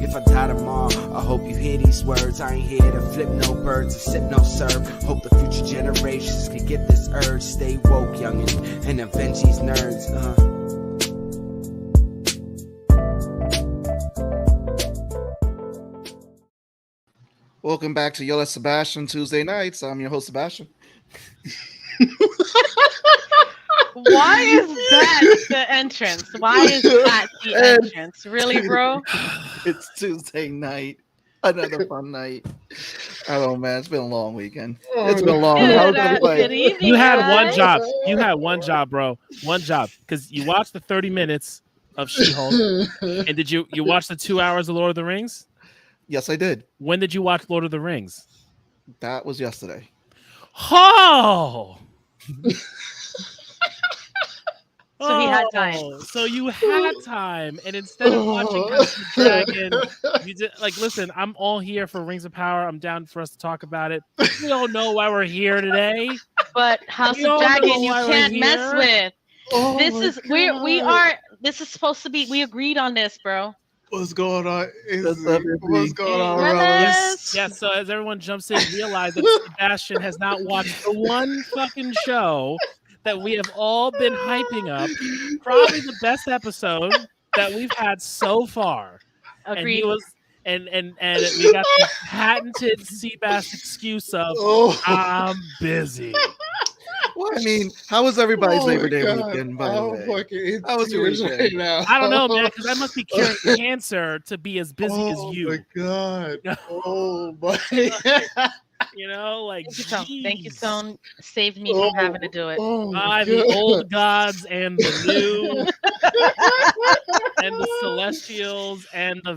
if I die tomorrow. I hope you hear these words. I ain't here to flip no birds or sip no syrup. Hope the future generations can get this urge. Stay woke, youngin', and avenge these nerds. Welcome back to Yell at Sebastian Tuesday nights. I'm your host, Sebastian. Why is that the entrance? Why is that the entrance? Really, bro? It's Tuesday night. Another fun night. I don't know, man. It's been a long weekend. It's been a long. Good evening, you had guys. one job. You had one job, bro. One job. Because you watched the 30 minutes of She-Hulk. And did you watch the 2 hours of Lord of the Rings? Yes, I did. When did you watch Lord of the Rings? That was yesterday. Oh! So he had time. So you had time, and instead of watching House of the Dragon, you did listen. I'm all here for Rings of Power. I'm down for us to talk about it. We don't know why we're here today, but House of Dragon you can't mess with. This is supposed to be. We agreed on this, bro. What's going on? What's going on, Yes. So as everyone jumps in, realize that Sebastian has not watched the one fucking show that we have all been hyping up. Probably the best episode that we've had so far. Agreed. And we got the patented Seabass excuse of I'm busy. Well, I mean, how was everybody's Labor Day weekend, by the way? How was yours right now? I don't know, man, because I must be curing cancer to be as busy as you. Oh, my God. Oh, my. You know, thank you, Stone. Saved me from having to do it. The old gods and the new, and the Celestials and the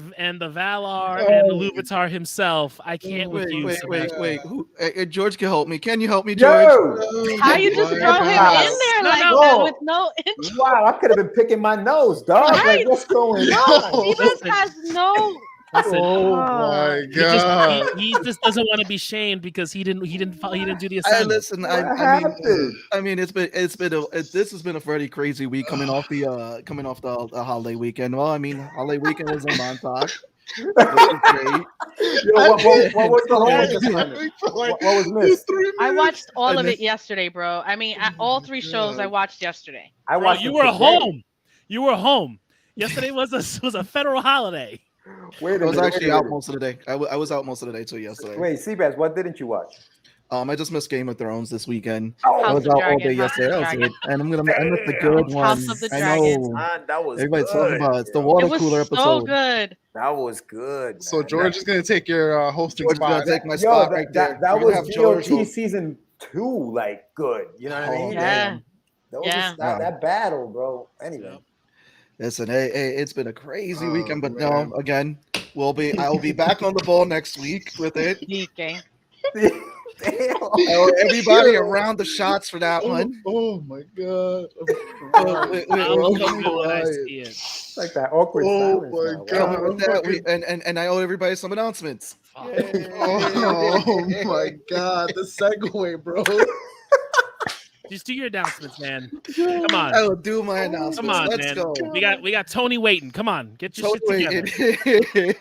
Valar and the Luvatar himself. I can't with you. Wait. George can help me. Can you help me, George? How you just throw him in there that with no intro? Wow, I could have been picking my nose, dog. Right. Like, what's going on? Seabass has no. Listen, my God! He just doesn't want to be shamed because he didn't do the assignment. Listen, I mean, this has been a very crazy week coming off the holiday weekend. Well, I mean, holiday weekend was in Montauk. What was the whole what was missed? I watched all of it yesterday, bro. I mean, all 3 shows I watched yesterday. You were home. You were home. Yesterday was a federal holiday. I was actually out most of the day. I was out most of the day too yesterday. Wait, Seabass, what didn't you watch? I just missed Game of Thrones this weekend. I was out all day yesterday. I missed the good one. I know. That was everybody's talking about it's the water cooler episode. So good. That was good. Man. So George is gonna take your hosting spot. Take my spot right there. That was GOT season 2, like good. You know what I mean? Yeah. That battle, bro. Anyway. Listen, hey, it's been a crazy weekend, but no, again, I'll be back on the ball next week with it. Okay. Everybody around the shots for that one. Oh my God! Like that awkward silence. Oh my God! And I owe everybody some announcements. Oh my God! The segue, bro. Just do your announcements, man. Come on. I will do my announcements. Come on, Let's man. go. We got Tony waiting. Come on, get your shit together.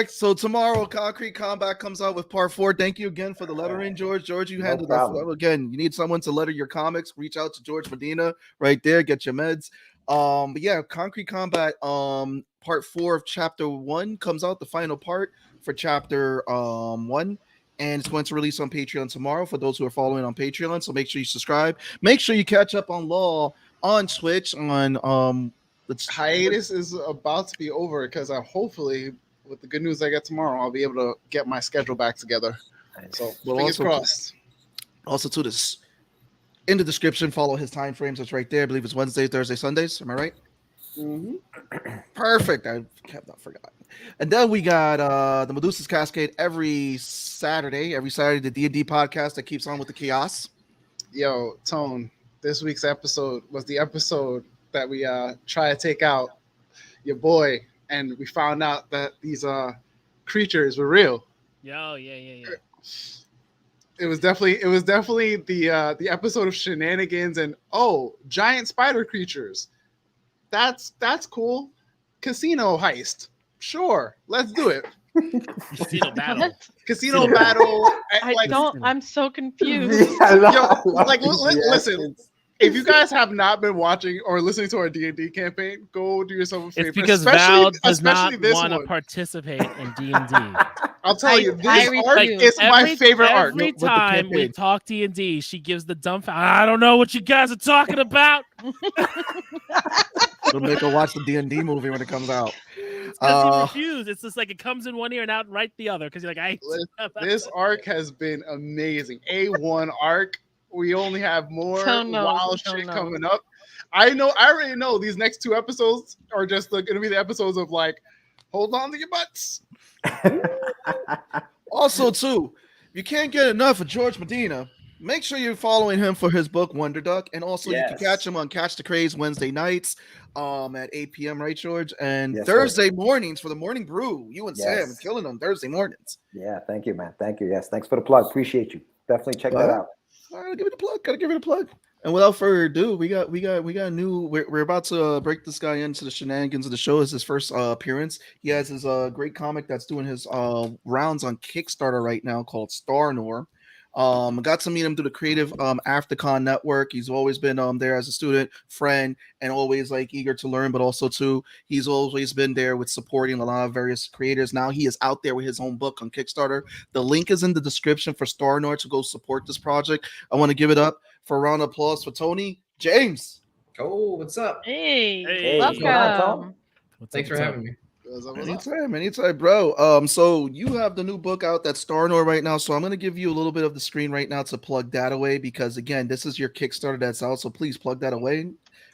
So tomorrow, Concrete Combat comes out with part 4. Thank you again for the lettering, George. George, you handled that. Again, you need someone to letter your comics. Reach out to George Medina right there. Get your meds. But yeah, Concrete Combat. Part 4 of chapter 1 comes out. The final part for chapter 1. And it's going to release on Patreon tomorrow for those who are following on Patreon. So make sure you subscribe. Make sure you catch up on Law on Twitch. The hiatus is about to be over because hopefully, with the good news I get tomorrow, I'll be able to get my schedule back together. So fingers crossed. Also, to this in the description, follow his time frames. It's right there. I believe it's Wednesday, Thursday, Sundays. Am I right? Mm-hmm. Perfect. I have not forgotten. And then we got the Medusa's Cascade every Saturday, the D&D podcast that keeps on with the chaos. Yo, Tone, this week's episode was the episode that we try to take out your boy, and we found out that these creatures were real. Yeah. It was definitely the episode of shenanigans and giant spider creatures. That's cool. Casino heist. Sure, let's do it. Casino battle. Casino battle. I'm so confused. Listen. If you guys have not been watching or listening to our D&D campaign, go do yourself a favor. It's because Val does not want to participate in D&D. I'll tell you, this arc is my favorite arc. Every time we talk D&D, she gives the dumb. I don't know what you guys are talking about. It'll make her watch the D&D movie when it comes out. Because he refused. It's just like it comes in one ear and out right the other. Because you're like, this arc has been amazing. A1 arc. We only have more wild shit coming up. I already know these next 2 episodes are just going to be the episodes of like, hold on to your butts. Also, too, you can't get enough of George Medina. Make sure you're following him for his book Wonder Duck, and also you can catch him on Catch the Craze Wednesday nights, at 8 p.m. Right, George? And Thursday mornings for the Morning Brew. You and Sam are killing them Thursday mornings. Yeah, thank you, man. Thank you. Yes, thanks for the plug. Appreciate you. Definitely check that out. All right, give it a plug. Gotta give it a plug. And without further ado, we got a new. We're about to break this guy into the shenanigans of the show. It's his first appearance. He has his great comic that's doing his rounds on Kickstarter right now called Noir. Got to meet him through the Creative AfterCon network. He's always been there as a student, friend, and always like eager to learn, but also too, he's always been there with supporting a lot of various creators. Now he is out there with his own book on Kickstarter. The link is in the description for Noir to go support this project. I want to give it up for a round of applause for Tony James. Oh, what's up? Hey, welcome. Thanks for having me. Anytime, bro. So you have the new book out that's Noir right now. So I'm gonna give you a little bit of the screen right now to plug that away because again, this is your Kickstarter that's out. So please plug that away.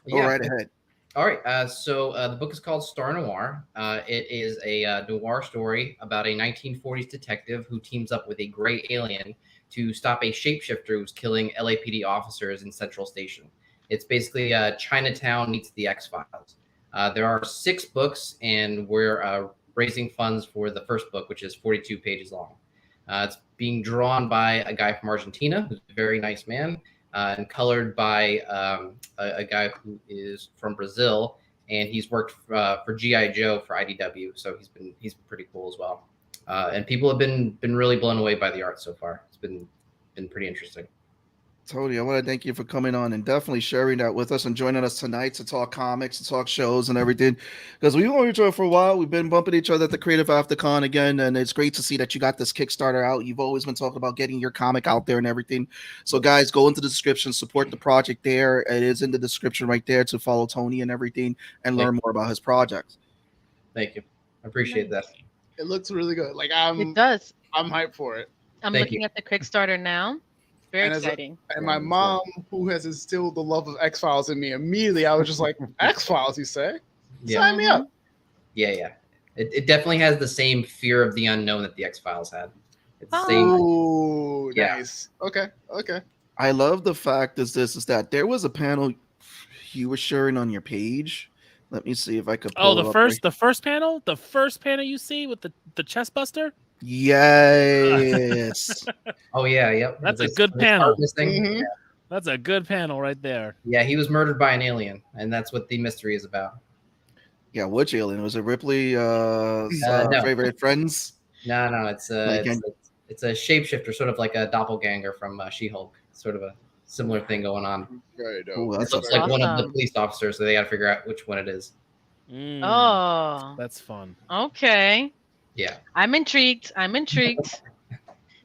Go right ahead. All right. So the book is called Noir. It is a noir story about a 1940s detective who teams up with a gray alien to stop a shapeshifter who's killing LAPD officers in Central Station. It's basically Chinatown meets the X-Files. There are 6 books, and we're raising funds for the first book, which is 42 pages long. It's being drawn by a guy from Argentina, who's a very nice man, and colored by a guy who is from Brazil, and he's worked for G.I. Joe for IDW, so he's been pretty cool as well. And people have been really blown away by the art so far. It's been pretty interesting. Tony, I want to thank you for coming on and definitely sharing that with us and joining us tonight to talk comics, to talk shows and everything. Because we've known each other for a while. We've been bumping each other at the Creative AfterCon again, and it's great to see that you got this Kickstarter out. You've always been talking about getting your comic out there and everything. So, guys, go into the description, support the project there. It is in the description right there to follow Tony and everything and learn more about his projects. Thank you. I appreciate that. It looks really good. Like it does. I'm hyped for it. I'm looking at the Kickstarter now. Very exciting. And my mom, who has instilled the love of X-Files in me, immediately I was just like, X-Files, you say? Yeah. Sign me up. Yeah. It definitely has the same fear of the unknown that the X-Files had. It's the same. Oh, nice. Okay. I love the fact is that there was a panel you were sharing on your page. Let me see if I could pull the first panel you see with the chest buster. Yes. Oh yeah, yep. That's a good panel. Mm-hmm. Yeah. That's a good panel right there. Yeah, he was murdered by an alien, and that's what the mystery is about. Yeah, which alien? Was it Ripley? No. Favorite friends? No, it's a shapeshifter, sort of like a doppelganger from She-Hulk. Sort of a similar thing going on. Very dope. Ooh, it looks like one of the police officers, so they got to figure out which one it is. Oh, that's fun. Okay. Yeah, I'm intrigued.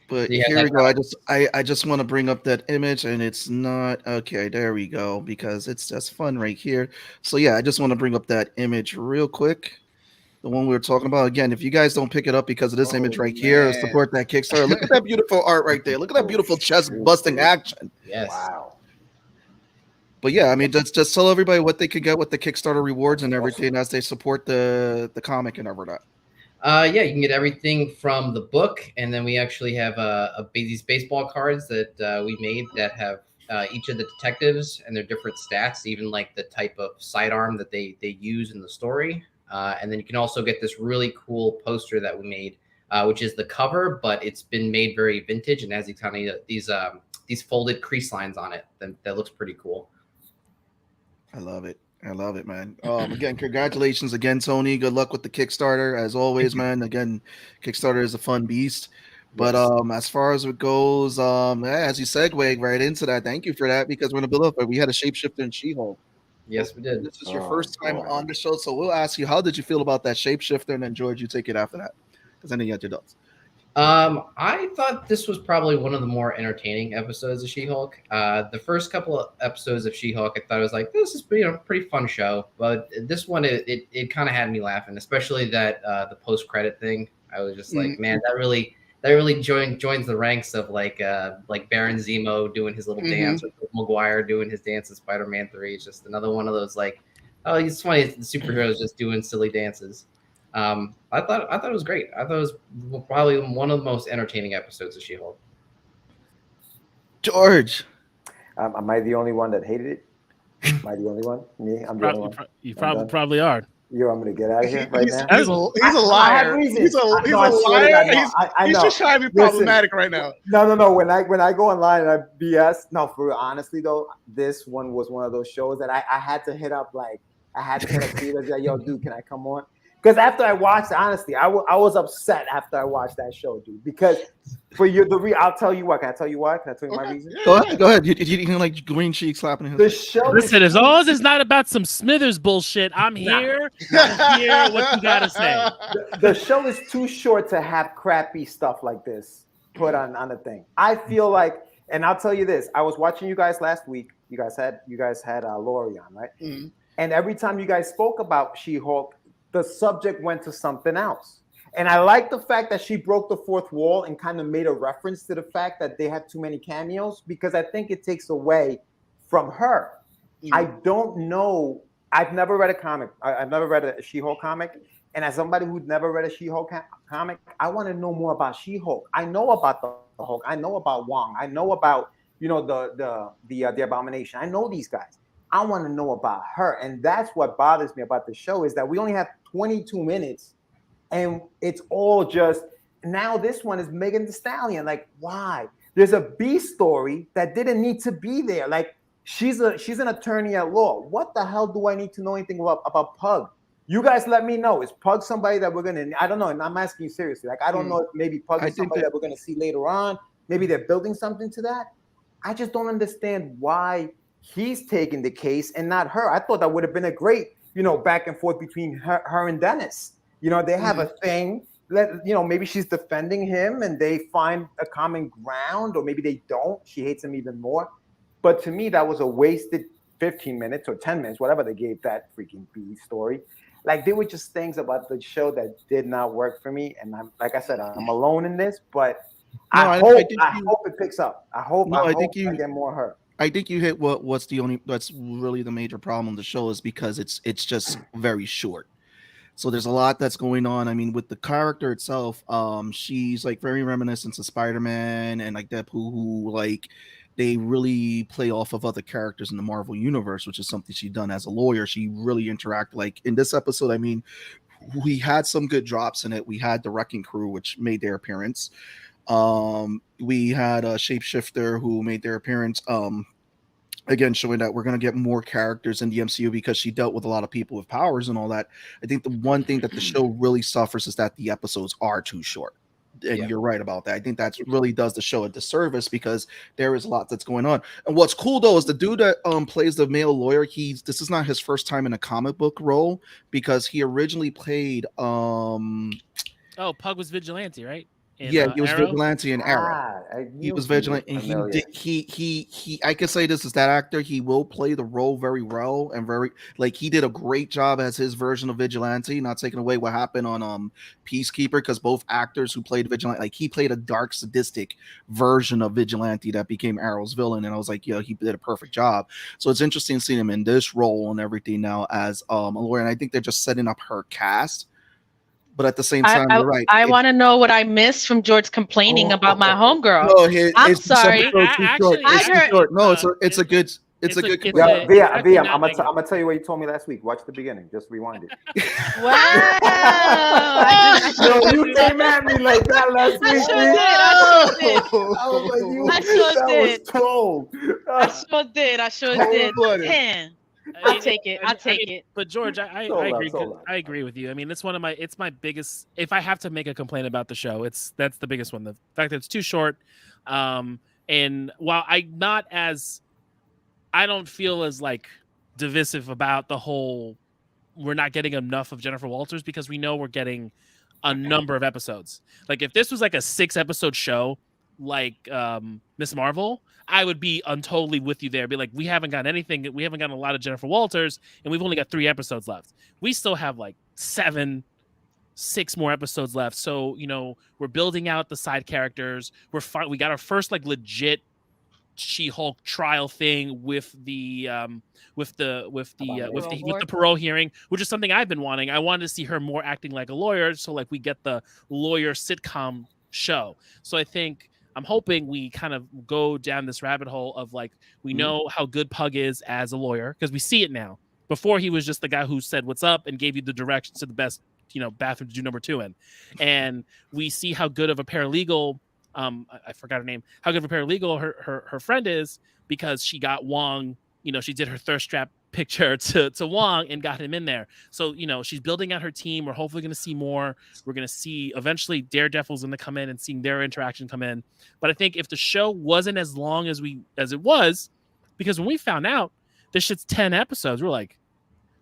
But here we go. I just want to bring up that image, and it's not okay. There we go, because it's just fun right here. So yeah, I just want to bring up that image real quick. The one we were talking about. Again, if you guys don't pick it up because of this image right here, support that Kickstarter. Look at that beautiful art right there. Look at that beautiful chest busting action. Yes. Wow. But yeah, I mean, just tell everybody what they could get with the Kickstarter rewards and everything as they support the comic and everything. Yeah, you can get everything from the book, and then we actually have these baseball cards that we made that have each of the detectives and their different stats, even like the type of sidearm that they use in the story. And then you can also get this really cool poster that we made, which is the cover, but it's been made very vintage and has these folded crease lines on it. That looks pretty cool. I love it. I love it, man. Again, congratulations again, Tony. Good luck with the Kickstarter, as always, man. Again, Kickstarter is a fun beast. But as far as it goes, as you segue right into that, thank you for that, because we're gonna build up. We had a shapeshifter in She-Hulk. Yes, we did. This is your first time on the show, so we'll ask you, how did you feel about that shapeshifter? And then George, you take it after that, because I know you had your thoughts. I thought this was probably one of the more entertaining episodes of She-Hulk. The first couple of episodes of She-Hulk, I thought it was like, this is pretty fun show. But this one, it kind of had me laughing, especially that the post-credit thing. I was just like, man, that really joins the ranks of like Baron Zemo doing his little dance, or Maguire doing his dance in Spider-Man 3. It's just another one of those like, oh, it's funny, the superheroes just doing silly dances. I thought it was great. I thought it was probably one of the most entertaining episodes of She-Hulk. George, am I the only one that hated it? Am I the only one? Me? I'm the only one. You probably are. Yo, I'm gonna get out of here right now. He's a liar. He's a liar. He's just trying to be problematic right now. No. When I go online and I BS, no, for real, honestly though, this one was one of those shows that I had to hit up. Like I had to hit up Steve and say, "Yo, dude, can I come on?" Because after I watched, honestly, I was upset after I watched that show, dude. Because for you, I'll tell you what. Can I tell you why? Can I tell you my reason? Go ahead. You like green cheek slapping his. The show. Listen, as long as it's not about some Smithers bullshit, I'm here. I'm here. What you gotta say? The show is too short to have crappy stuff like this put on a thing. I feel like, and I'll tell you this. I was watching you guys last week. You guys had Lori on, right? Mm-hmm. And every time you guys spoke about She-Hulk, the subject went to something else. And I like the fact that she broke the fourth wall and kind of made a reference to the fact that they had too many cameos, because I think it takes away from her. Mm-hmm. I don't know. I've never read a comic. I've never read a She-Hulk comic. And as somebody who's never read a She-Hulk comic, I want to know more about She-Hulk. I know about the Hulk. I know about Wong. I know about, the Abomination. I know these guys. I want to know about her. And that's what bothers me about the show, is that we only have 22 minutes and it's all just, now this one is Megan Thee Stallion. Like, why? There's a B story that didn't need to be there. Like, she's an attorney at law. What the hell do I need to know anything about Pug? You guys let me know. Is Pug somebody that we're going to, I don't know. And I'm asking you seriously. Like, I don't know if maybe Pug is somebody that we're going to see later on. Maybe they're building something to that. I just don't understand why he's taking the case and not her. I thought that would have been a great, back and forth between her and Dennis. They have a thing. Maybe she's defending him and they find a common ground, or maybe they don't. She hates him even more. But to me, that was a wasted 15 minutes or 10 minutes, whatever they gave that freaking B story. Like, there were just things about the show that did not work for me. And like I said, I'm alone in this, but I hope it picks up. I hope I get more her. I think you hit that's really the major problem of the show, is because it's just very short. So there's a lot that's going on. I mean, with the character itself, she's like very reminiscent of Spider-Man and like Deadpool, who like they really play off of other characters in the Marvel universe, which is something she's done as a lawyer. She really interacted, like in this episode. I mean, we had some good drops in it. We had the Wrecking Crew, which made their appearance. We had a shapeshifter who made their appearance. Again, showing that we're going to get more characters in the MCU, because she dealt with a lot of people with powers and all that. I think the one thing that the show really suffers is that the episodes are too short. And you're right about that. I think that really does the show a disservice, because there is a lot that's going on. And what's cool though is the dude that plays the male lawyer, this is not his first time in a comic book role, because he originally played Pug was Vigilante, right? He was Arrow? Vigilante in Arrow. He was Vigilante, and he I can say this is that actor. He will play the role very well, and he did a great job as his version of Vigilante, not taking away what happened on Peacekeeper, because both actors who played Vigilante, like he played a dark, sadistic version of Vigilante that became Arrow's villain, and I was like, he did a perfect job. So it's interesting seeing him in this role and everything now as a lawyer, and I think they're just setting up her cast. But at the same time, you're right. I want to know what I missed from George complaining about my homegirl. No, I'm sorry. It's a good. VM, I'm gonna tell you what you told me last week. Watch the beginning. Just rewind it. Wow. You came at me like that last week. I sure did. I sure did. Man. I'll take it. But George, I agree. I agree with you. I mean, it's my biggest. If I have to make a complaint about the show, that's the biggest one. The fact that it's too short. And while I don't feel as like divisive about the whole, we're not getting enough of Jennifer Walters because we know we're getting a number of episodes. Like if this was like a 6-episode show, like Miss Marvel, I would be totally with you there. Be like, we haven't got anything. We haven't gotten a lot of Jennifer Walters, and we've only got 3 episodes left. We still have like 6 more episodes left. So we're building out the side characters. We got our first like legit She-Hulk trial thing with the parole hearing, which is something I've been wanting. I wanted to see her more acting like a lawyer, so like we get the lawyer sitcom show. So I'm hoping we kind of go down this rabbit hole of like, we know how good Pug is as a lawyer because we see it now. Before he was just the guy who said what's up and gave you the directions to the best bathroom to do number 2 in. And we see how good of a paralegal, I forgot her name, how good of a paralegal her friend is because she got Wong, she did her thirst trap picture to Wong and got him in there. So, she's building out her team. We're hopefully going to see more. We're going to see eventually Daredevil's going to come in and seeing their interaction come in. But I think if the show wasn't as long as it was, because when we found out this shit's 10 episodes, we're like,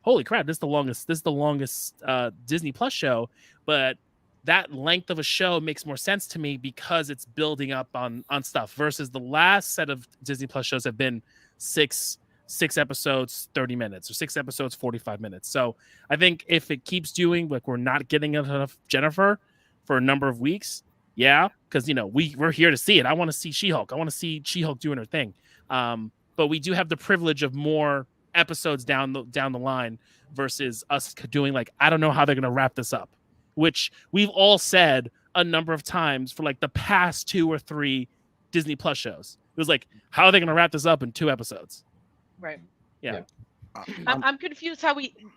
holy crap, this is the longest Disney Plus show. But that length of a show makes more sense to me because it's building up on stuff versus the last set of Disney Plus shows have been 6 episodes, 30 minutes, or 6 episodes, 45 minutes. So I think if it keeps doing like we're not getting enough Jennifer for a number of weeks, yeah, because we're here to see it. I want to see She-Hulk. I want to see She-Hulk doing her thing. But we do have the privilege of more episodes down the line versus us doing like, I don't know how they're going to wrap this up, which we've all said a number of times for like the past 2 or 3 Disney Plus shows. It was like, how are they going to wrap this up in 2 episodes? Right. Yeah. I'm confused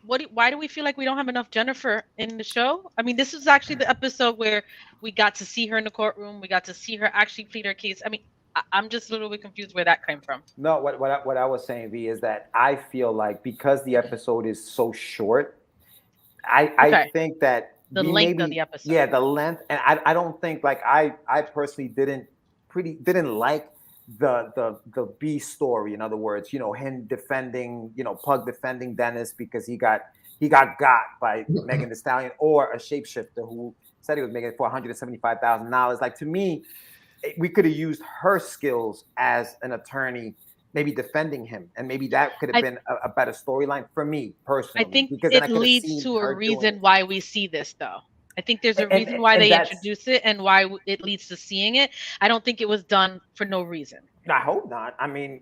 why do we feel like we don't have enough Jennifer in the show? I mean, this is actually the episode where we got to see her in the courtroom. We got to see her actually plead her case. I mean, I'm just a little bit confused where that came from. No, what I was saying, V, is that I feel like because the episode is so short, I think that the length of the episode. Yeah, the length, and I don't think like I personally didn't like the B story. In other words, him defending, Pug defending Dennis because he got by Megan Thee Stallion or a shapeshifter who said he was making it for $175,000. Like, to me, we could have used her skills as an attorney, maybe defending him, and maybe that could have been a better storyline for me personally. I think it leads to a reason why we see this, though. I think there's a reason why they introduce it and why it leads to seeing it. I don't think it was done for no reason. I hope not. I mean,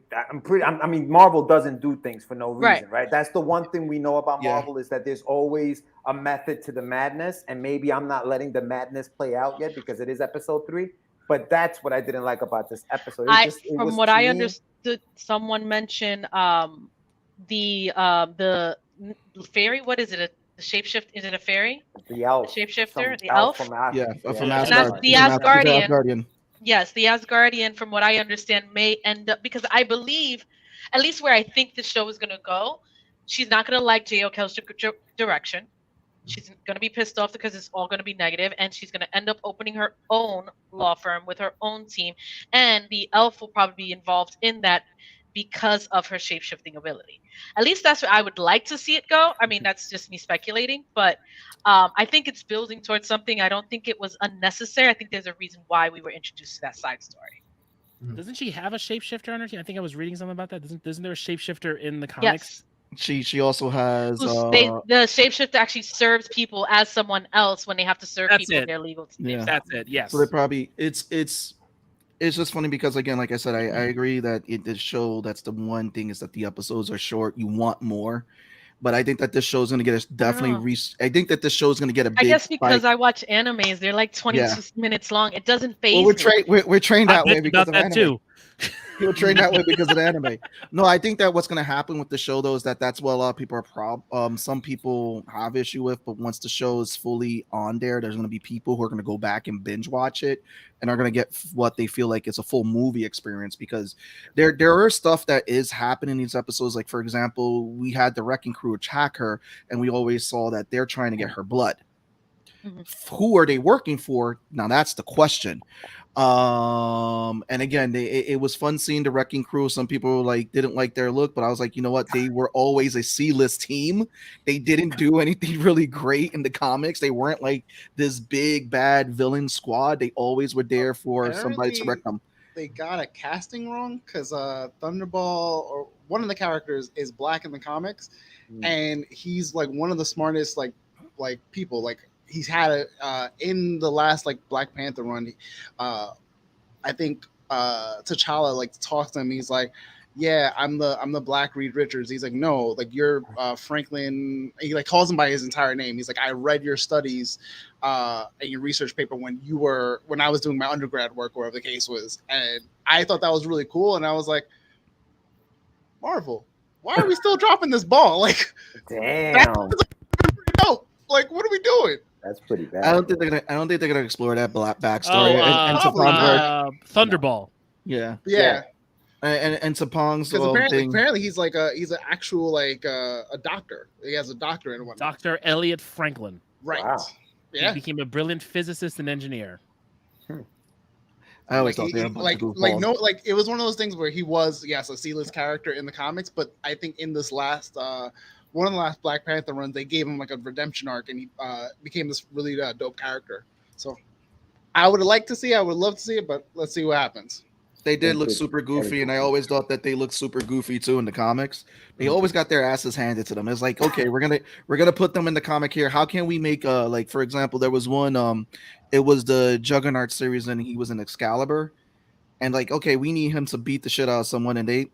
Marvel doesn't do things for no reason, right? That's the one thing we know about Marvel is that there's always a method to the madness, and maybe I'm not letting the madness play out yet because it is episode 3. But that's what I didn't like about this episode. From what I understood, someone mentioned the fairy. What is it? The shapeshift? Is it a fairy? The elf. The shapeshifter? The elf? From Asgard. Asgard. The Asgardian. Yes, the Asgardian, from what I understand, may end up, because I believe, at least where I think the show is going to go, she's not going to like JOK's direction. She's going to be pissed off because it's all going to be negative, and she's going to end up opening her own law firm with her own team, and the elf will probably be involved in that because of her shape-shifting ability. At least that's where I would like to see it go. I mean, that's just me speculating, but I think it's building towards something. I don't think it was unnecessary. I think there's a reason why we were introduced to that side story. Doesn't she have a shapeshifter on her team? I think I was reading something about that. Isn't there a shapeshifter in the comics? Yes. She also has the shapeshifter actually serves people as someone else when they have to serve people in their legal team. Yeah. That's it. Yes. So they probably it's just funny because, again, like I said, I agree that this show, that's the one thing, is that the episodes are short. You want more, but I think that this show is going to get I think that this show is going to get a big. I guess because I watch animes, they're like 22 minutes long. It doesn't phase. Well, we're trained that way because of that anime. too. You'll train that way because of the anime. No, I think that what's going to happen with the show though is that's what a lot of people are some people have issue with, but once the show is fully on there's going to be people who are going to go back and binge watch it and are going to get what they feel like it's a full movie experience, because there are stuff that is happening in these episodes. Like for example, we had the Wrecking Crew attack her, and we always saw that they're trying to get her blood. Who are they working for? Now that's the question. And again, it was fun seeing the Wrecking Crew. Some people like didn't like their look, but I was like, you know what? They were always a C-list team. They didn't do anything really great in the comics. They weren't like this big bad villain squad. They always were there for somebody to wreck them. They got a casting wrong because Thunderball, or one of the characters, is black in the comics, and he's like one of the smartest like people. Like he's had in the last like Black Panther run, I think T'Challa like talks to him. He's like, "Yeah, I'm the Black Reed Richards." He's like, "No, like you're Franklin." He like calls him by his entire name. He's like, "I read your studies and your research paper when I was doing my undergrad work, wherever the case was." And I thought that was really cool. And I was like, Marvel, why are we still dropping this ball? Like, damn, that's pretty dope. Like, what are we doing? That's pretty bad. I don't think they're gonna explore that backstory. Thunderball. Yeah. And Sapong's apparently he's like he's an actual like a doctor. He has a doctorate and whatnot. Dr. Elliot Franklin. Right. Wow. Yeah. He became a brilliant physicist and engineer. I always thought they were it was one of those things where he was a C-list character in the comics, but I think in this last one of the last Black Panther runs, they gave him like a redemption arc, and he became this really dope character. So I would love to see it, but let's see what happens. They did look super goofy, and I always thought that they looked super goofy too in the comics. They always got their asses handed to them. It's like, okay, we're gonna put them in the comic here. How can we make like, for example, there was one it was the Juggernaut series, and he was an Excalibur, and like, okay, we need him to beat the shit out of someone, and they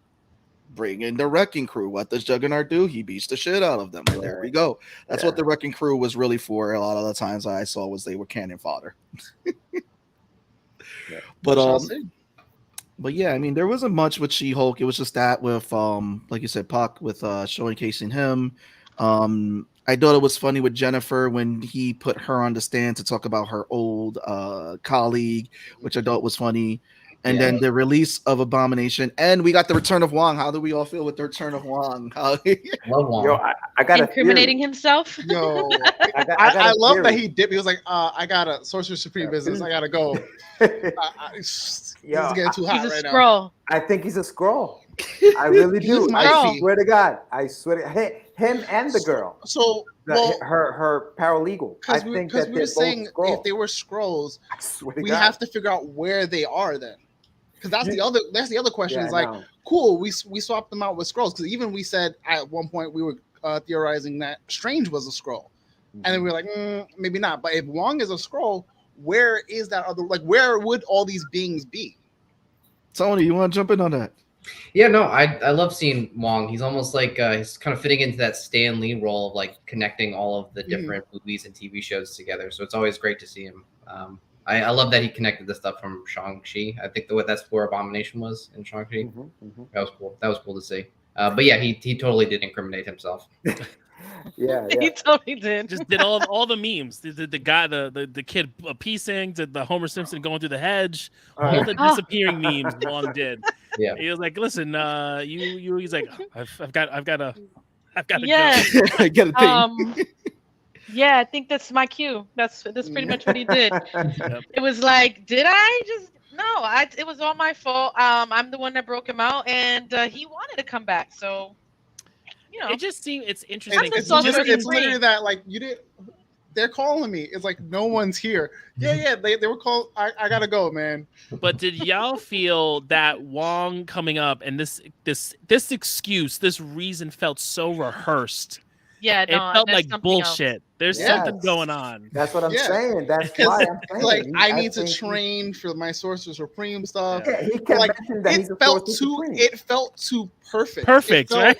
bring in the Wrecking Crew. What does Juggernaut do? He beats the shit out of them. And there we go. That's what the Wrecking Crew was really for. A lot of the times I saw was they were cannon fodder. But yeah, I mean, there wasn't much with She-Hulk. It was just that with like you said, Puck with showcasing him. I thought it was funny with Jennifer when he put her on the stand to talk about her old colleague, which I thought was funny. And then the release of Abomination, and we got the return of Wong. How do we all feel with the return of Wong? Love Wong. Yo, I got incriminating himself. Yo, I love that he dipped. He was like, I got a Sorcerer Supreme business. I gotta go. He's getting too hot right now. I think he's a Skrull. I really do. I swear to God. I swear to him and the girl. So her paralegal. Because we were saying if they were Skrulls, we have to figure out where they are then. Because that's the other question. Is like, cool, we swapped them out with Skrulls. Because even we said at one point we were theorizing that Strange was a Skrull, and then we were like, maybe not. But if Wong is a Skrull, where is that other? Like, where would all these beings be? Tony, you want to jump in on that? Yeah, no, I love seeing Wong. He's almost like he's kind of fitting into that Stan Lee role of like connecting all of the different movies and TV shows together. So it's always great to see him. I love that he connected the stuff from Shang-Chi. I think that's where Abomination was in Shang-Chi. That was cool. That was cool to see. But yeah, he totally did incriminate himself. Yeah, he totally did. Just did all the memes. The guy, the kid piecing, to the Homer Simpson going through the hedge, all the disappearing memes Wong did. Yeah, he was like, "Listen, he's like, I've got to go." I get a thing. Yeah, I think that's my cue. That's pretty much what he did. It was like, did I just? No, it was all my fault. I'm the one that broke him out, and he wanted to come back. So, you know, it just seems it's interesting. It's literally that, like, you did. They're calling me. It's like no one's here. Yeah. They were called. I gotta go, man. But did y'all feel that Wong coming up and this excuse, this reason felt so rehearsed? Yeah, it felt like bullshit. Else. There's something going on. That's what I'm saying. That's why I'm saying. Like, I need to train for my Sorcerer Supreme stuff. Yeah, he kept mentioning that it felt too perfect. Perfect, right?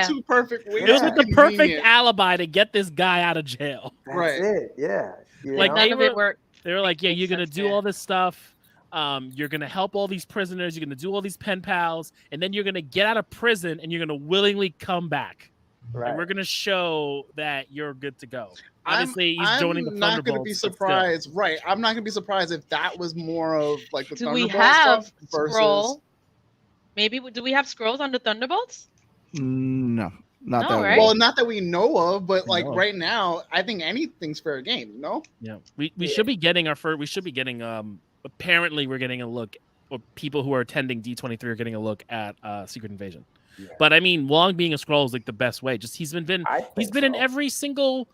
Too perfect. It was like the perfect alibi to get this guy out of jail. That's it. Yeah. Like none of it worked. They were like, yeah, you're gonna do all this stuff. You're going to help all these prisoners. You're going to do all these pen pals, and then you're going to get out of prison, and you're going to willingly come back. Right. And we're going to show that you're good to go. Obviously, he's joining the Thunderbolts. I'm not going to be surprised. Right. I'm not going to be surprised if that was more of like the Thunderbolts stuff versus... Skrull? Maybe do we have Skrulls on the Thunderbolts? No. Not that right? Well, not that we know of, but like right now, I think anything's fair game. No. Yeah, we should be getting our first. We should be getting. Apparently, we're getting a look. Or people who are attending D23 are getting a look at Secret Invasion. Yeah. But I mean, Wong being a Skrull is like the best way. Just he's been in every single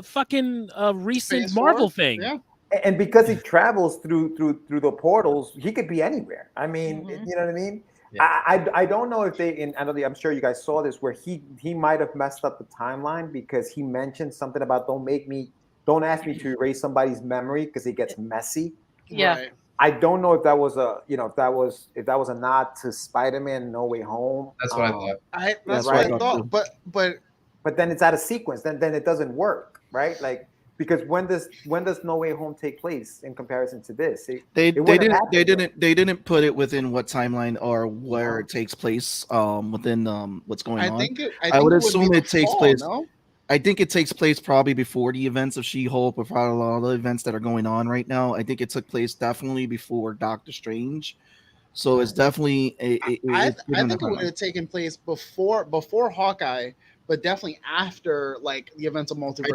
fucking recent Marvel thing. Yeah. And because he travels through the portals, he could be anywhere. I mean, you know what I mean? Yeah. I don't know if I'm sure you guys saw this where he might have messed up the timeline because he mentioned something about don't ask me to erase somebody's memory because it gets messy. Yeah. Right. I don't know if that was if that was a nod to Spider-Man No Way Home. That's what I thought. That's what I thought. But then it's out of sequence. Then it doesn't work, right? Like because when does No Way Home take place in comparison to this? They didn't put it within what timeline or where it takes place within what's going on. I would assume it takes place. No? I think it takes place probably before the events of She-Hulk, or probably a lot of the events that are going on right now. I think it took place definitely before Doctor Strange. So it's definitely I think it would have taken place before Hawkeye, but definitely after like the events of Multiverse.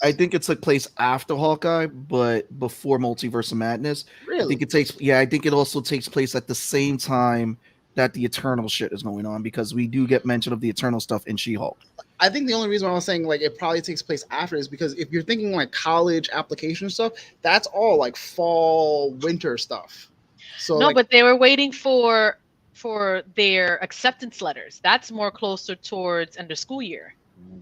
I think it took place after Hawkeye, but before Multiverse of Madness. Really? I think it also takes place at the same time that the Eternal shit is going on, because we do get mention of the Eternal stuff in She-Hulk. I think the only reason why I was saying like it probably takes place after is because if you're thinking like college application stuff, that's all like fall, winter stuff. So no, but they were waiting for their acceptance letters. That's more closer towards end of school year.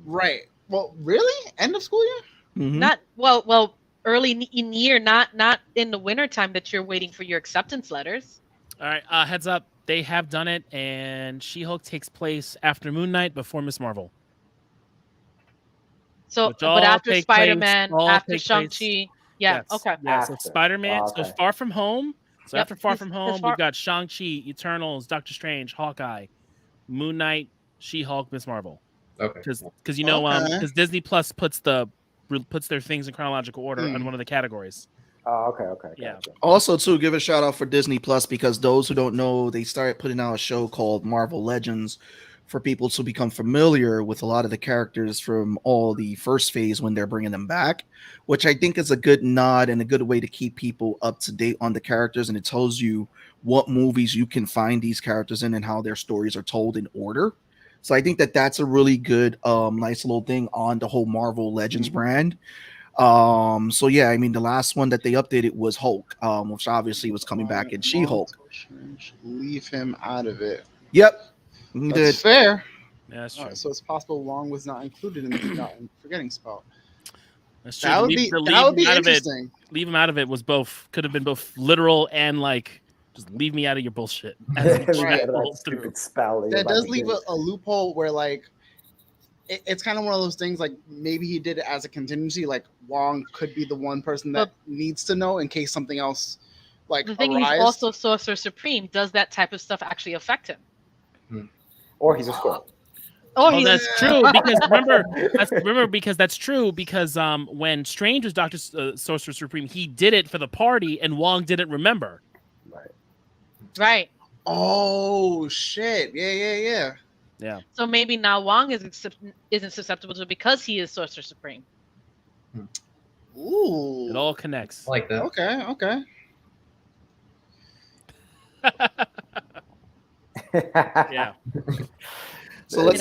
Right. Well, really? End of school year? Mm-hmm. Not well early in year, not in the winter time that you're waiting for your acceptance letters. All right, heads up. They have done it, and She-Hulk takes place after Moon Knight, before Miss Marvel. So, but after Spider-Man, after Shang-Chi. Yeah, okay. Yeah, so Spider-Man, so Far From Home. So after Far From Home, we've got Shang-Chi, Eternals, Doctor Strange, Hawkeye, Moon Knight, She-Hulk, Miss Marvel. Okay. Because because Disney Plus puts their things in chronological order on one of the categories. Oh, okay. Yeah. Gotcha. Also, too, give a shout out for Disney Plus, because those who don't know, they started putting out a show called Marvel Legends for people to become familiar with a lot of the characters from all the first phase when they're bringing them back, which I think is a good nod and a good way to keep people up to date on the characters. And it tells you what movies you can find these characters in and how their stories are told in order. So I think that that's a really good, nice little thing on the whole Marvel Legends brand. So yeah, I mean, the last one that they updated was Hulk, which obviously was coming back in She-Hulk. Leave him out of it. Yep. That's fair. Yeah, that's true. So it's possible Wong was not included in the forgetting spot. That's true. That would be interesting. Leave him out of it could have been both literal and like, just leave me out of your bullshit. That does leave a loophole where like it's kind of one of those things like maybe he did it as a contingency, like Wong could be the one person that needs to know in case something else like the thing arises. He's also Sorcerer Supreme. Does that type of stuff actually affect him? Or he's a Skrull. That's true because that's true because when Strange was Dr. Sorcerer Supreme, he did it for the party and Wong didn't remember. Right. Oh shit! Yeah. So maybe now Wong isn't susceptible to it because he is Sorcerer Supreme. Ooh. It all connects. I like that. Okay. Yeah. So let's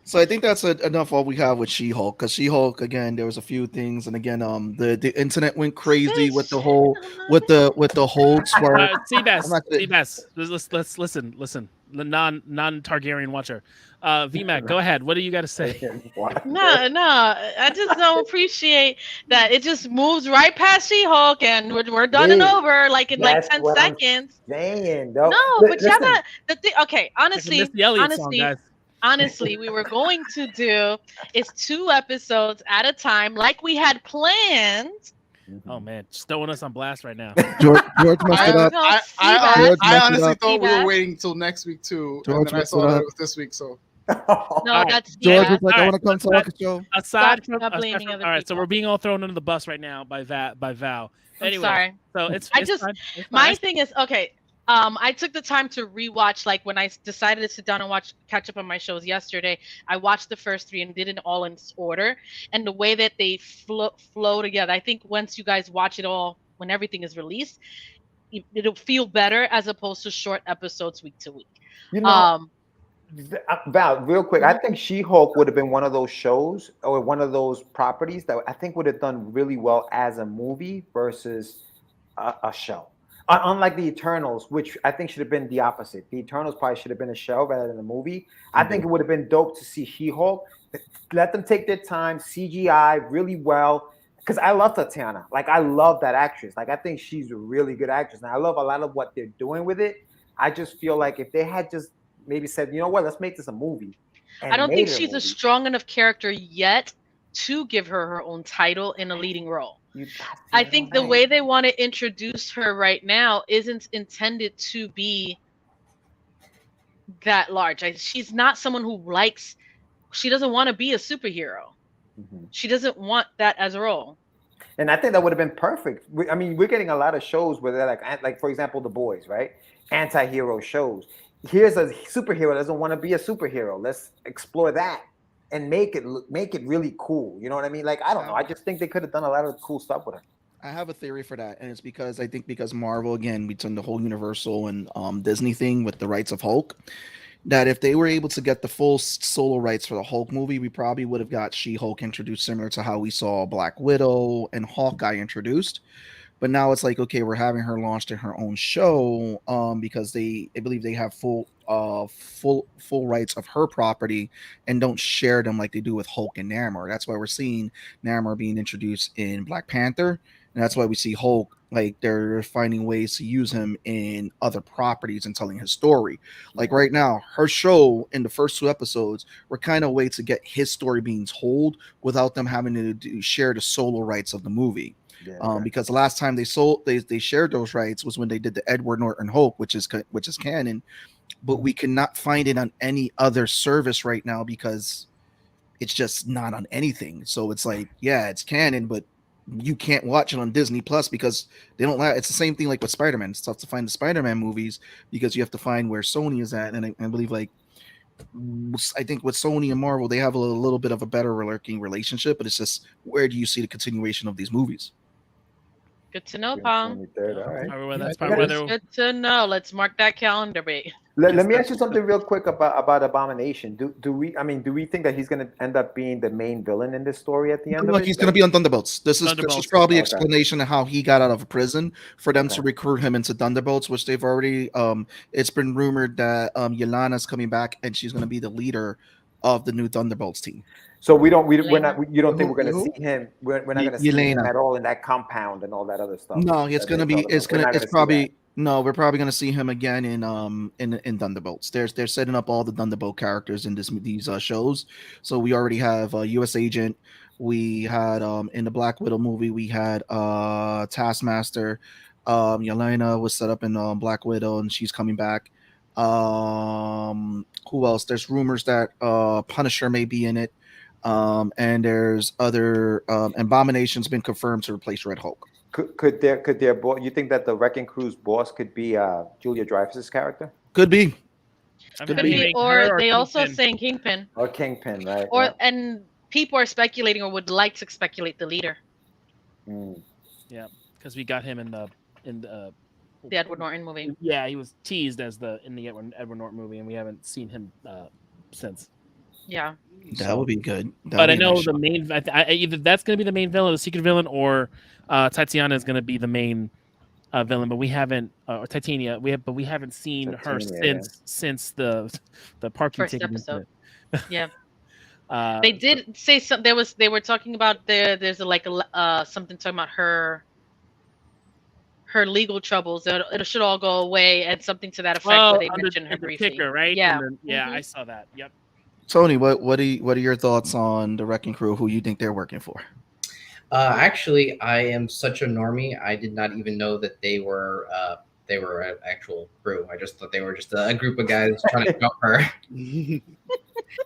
so I think that's enough all we have with She-Hulk, because She-Hulk, again, there was a few things, and again, the internet went crazy with the whole twerk. Seabass, let's listen. The non-Targaryen watcher. Vmac, go ahead. What do you got to say? No, I just don't appreciate that it just moves right past She-Hulk and we're done and over like in like 10 seconds. No, but you have that. Okay, honestly, we were going to do 2 episodes at a time like we had planned. Oh man, just throwing us on blast right now. George messed it up. I honestly thought we were waiting till next week too, and then I saw that it was this week. So no, that's George was like, I want to come talk to show. Aside from all right, so we're being all thrown under the bus right now by Val. Anyway, sorry. So it's my thing is okay. I took the time to rewatch, like when I decided to sit down and catch up on my shows yesterday. I watched the first 3 and did it all in order. And the way that they flow together, I think once you guys watch it all, when everything is released, it'll feel better as opposed to short episodes week to week. You know, Val, real quick, I think She-Hulk would have been one of those shows or one of those properties that I think would have done really well as a movie versus a show. Unlike the Eternals, which I think should have been the opposite. The Eternals probably should have been a show rather than a movie. I think it would have been dope to see She-Hulk. Let them take their time, CGI really well. Because I love Tatiana. Like, I love that actress. Like, I think she's a really good actress. And I love a lot of what they're doing with it. I just feel like if they had just maybe said, you know what, let's make this a movie. I don't think she's a strong enough character yet to give her own title in a leading role. I think the way they want to introduce her right now isn't intended to be that large. She's not someone who she doesn't want to be a superhero. She doesn't want that as a role. And I think that would have been perfect. I mean, we're getting a lot of shows where they're like for example, The Boys, right? Anti-hero shows. Here's a superhero that doesn't want to be a superhero. Let's explore that. And make it really cool. You know what I mean? Like, I don't know. I just think they could have done a lot of cool stuff with her. I have a theory for that, and it's because Marvel, again, between the whole Universal and Disney thing with the rights of Hulk, that if they were able to get the full solo rights for the Hulk movie, we probably would have got She-Hulk introduced similar to how we saw Black Widow and Hawkeye introduced. But now it's like, okay, we're having her launched in her own show because I believe they have full rights of her property and don't share them like they do with Hulk and Namor. That's why we're seeing Namor being introduced in Black Panther, and that's why we see Hulk, like, they're finding ways to use him in other properties and telling his story. Like right now, her show in the first 2 episodes were kind of a way to get his story being told without them having to share the solo rights of the movie. Because the last time they shared those rights was when they did the Edward Norton Hulk, which is canon, but we cannot find it on any other service right now because it's just not on anything. So it's like, yeah, it's canon, but you can't watch it on Disney Plus because they don't allow. It's the same thing like with Spider-Man. It's tough to find the Spider-Man movies because you have to find where Sony is at, and I believe I think with Sony and Marvel they have a little bit of a better working relationship, but it's just where do you see the continuation of these movies? Good to know, Palm. That's good to know. Let's mark that calendar, babe. Let me ask you something real quick about Abomination. Do we think that he's going to end up being the main villain in this story at the end? He's going to be on Thunderbolts. This is probably an explanation of how he got out of prison for them to recruit him into Thunderbolts, which they've already. It's been rumored that Yelena's coming back and she's going to be the leader of the new Thunderbolts team. So you don't think we're going to see him? We're not going to see him at all in that compound and all that other stuff. No, we're probably going to see him again in Thunderbolts. They're setting up all the Thunderbolt characters in these shows. So we already have U.S. Agent. We had in the Black Widow movie we had Taskmaster. Yelena was set up in Black Widow and she's coming back. Who else? There's rumors that Punisher may be in it. And there's other Abomination's been confirmed to replace Red Hulk. Could their boss? You think that the Wrecking Crew's boss could be Julia Dreyfus's character? Could be. Could be, or they also saying Kingpin. Or Kingpin, right? And people are speculating or would like to speculate the leader. Yeah, because we got him in the Edward Norton movie. Yeah, he was teased as in the Edward Norton movie, and we haven't seen him since. Yeah, that would be good. But I know the main. Either that's going to be the main villain, the secret villain, or Tatiana is going to be the main villain. But we haven't, or Titania. We haven't seen her since the parking first ticket episode. Yeah. They did say something. They were talking about there's something talking about her legal troubles. It should all go away, and something to that effect. Where they mentioned her briefly, ticker, right? Yeah, I saw that. Yep. Tony, what are your thoughts on the Wrecking Crew? Who you think they're working for? Actually, I am such a normie. I did not even know that they were an actual crew. I just thought they were just a group of guys trying to jump her.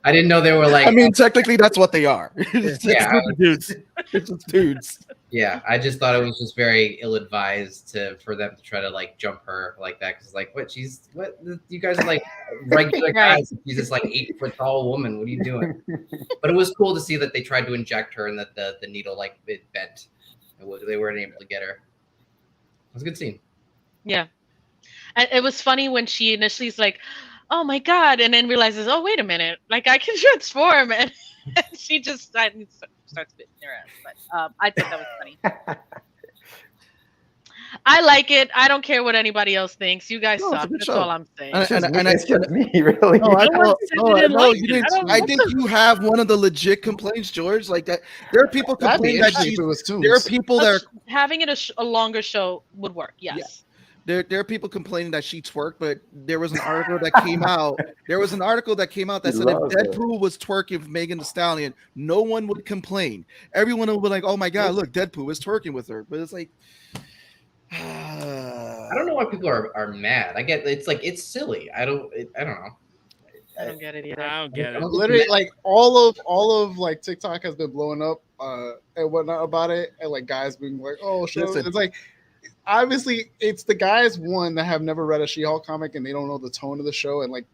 I didn't know they were like. I mean, technically, that's what they are. It's Yeah, a group of dudes. It's just dudes. Yeah, I just thought it was just very ill-advised for them to try to like jump her like that because like what you guys are like regular guys. She's this like 8-foot tall woman. What are you doing? But it was cool to see that they tried to inject her and that the needle like it bent. They weren't able to get her. It was a good scene. Yeah, and it was funny when she initially is like, "Oh my god," and then realizes, "Oh wait a minute, like I can transform," and she just starts spitting her ass. But I thought that was funny. I like it. I don't care what anybody else thinks. You guys suck. That's all I'm saying. And it's just me, really. No, you didn't. I think you have one of the legit complaints, George. Like that, there are people complaining that there are people that are having it a longer show would work. Yes. Yeah. There are people complaining that she twerked, but there was an article that came out. There was an article that came out that said if Deadpool was twerking with Megan Thee Stallion, no one would complain. Everyone would be like, "Oh my god, look, Deadpool is twerking with her." But it's like, I don't know why people are mad. I get it's like it's silly. I don't know. I don't get it either. I don't get it. Literally, like all of like TikTok has been blowing up and whatnot about it, and like guys being like, "Oh, shit." It's like. Obviously, it's the guys that have never read a She-Hulk comic and they don't know the tone of the show, and like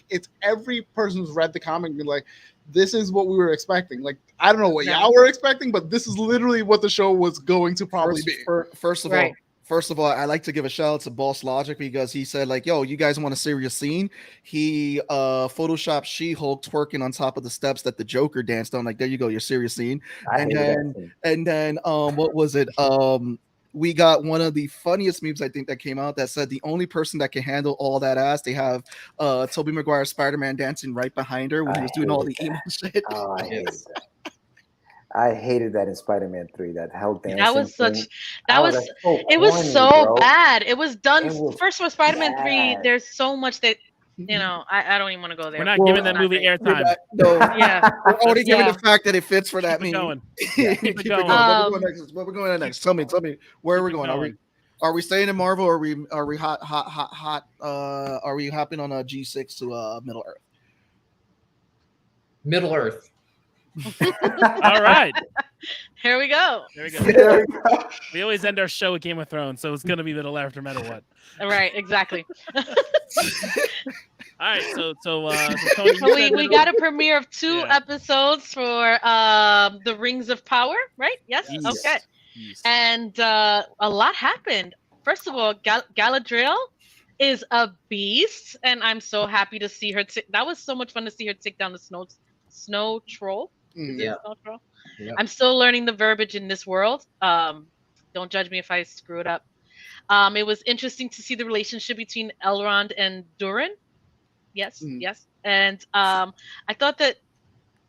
it's every person who's read the comic and like, this is what we were expecting. Like, I don't know what y'all were expecting, but this is literally what the show was going to probably be. First of all, I like to give a shout out to Boss Logic because he said like, "Yo, you guys want a serious scene?" He photoshopped She-Hulk twerking on top of the steps that the Joker danced on. Like, there you go, your serious scene. And then what was it? We got one of the funniest memes I think that came out that said the only person that can handle all that ass, they have Tobey Maguire Spider-Man dancing right behind her when he was doing all the emo shit. Oh, I hated that in Spider-Man 3. That hell dancing. That was thing. It was so bad. It was done. First of all, Spider-Man 3. There's so much that. I don't even want to go there. We're not giving that movie airtime. No, we're already giving the fact that it fits for that meme. Keep it going. Where we're going next? Tell me, where are we going? Are we staying in Marvel, or are we hot? Are we hopping on a G6 to Middle Earth? Middle Earth. All right. Here we go. We always end our show with Game of Thrones, so it's gonna be Middle Earth no matter what. Right, exactly. All right, so Tony, we got a premiere of 2 episodes for the Rings of Power, right? Yes. Okay. Yes. And a lot happened. First of all, Galadriel is a beast, and I'm so happy to see her. That was so much fun to see her take down the snow troll. Yeah. Snow troll? Yeah. I'm still learning the verbiage in this world. Don't judge me if I screw it up. It was interesting to see the relationship between Elrond and Durin. Yes. And I thought that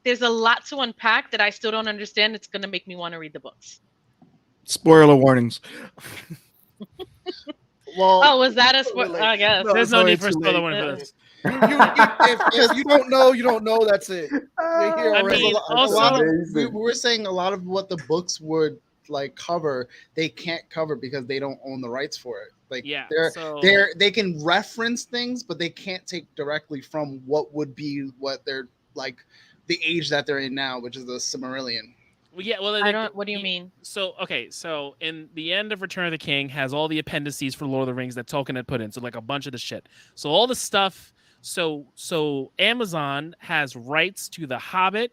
there's a lot to unpack that I still don't understand. It's going to make me want to read the books. Spoiler warnings. Well, was that a spoiler? I guess. There's no need for spoiler warnings for this. If you don't know, you don't know. That's it. We're saying a lot of what the books would like cover, they can't cover because they don't own the rights for it. Like, they can reference things, but they can't take directly from what would be what they're like the age that they're in now, which is the Silmarillion. What do you mean? So in the end of Return of the King has all the appendices for Lord of the Rings that Tolkien had put in. So like a bunch of the shit. So all the stuff. So Amazon has rights to The Hobbit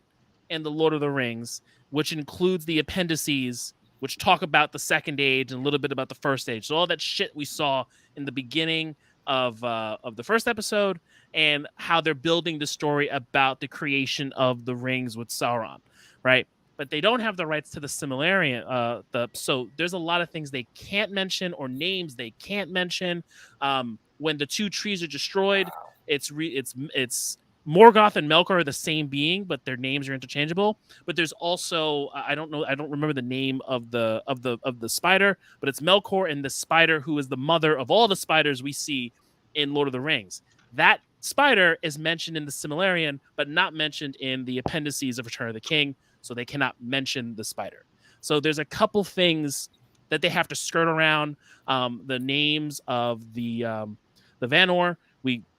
and the Lord of the Rings, which includes the appendices, which talk about the Second Age and a little bit about the First Age. So all that shit we saw in the beginning of the first episode, and how they're building the story about the creation of the rings with Sauron, right? But they don't have the rights to the Silmarillion. So there's a lot of things they can't mention, or names they can't mention. When the 2 trees are destroyed, it's Morgoth and Melkor are the same being, but their names are interchangeable. But there's also I don't remember the name of the spider, but it's Melkor and the spider who is the mother of all the spiders we see in Lord of the Rings. That spider is mentioned in the Silmarillion, but not mentioned in the appendices of Return of the King, so they cannot mention the spider. So there's a couple things that they have to skirt around. The names of the Vanor,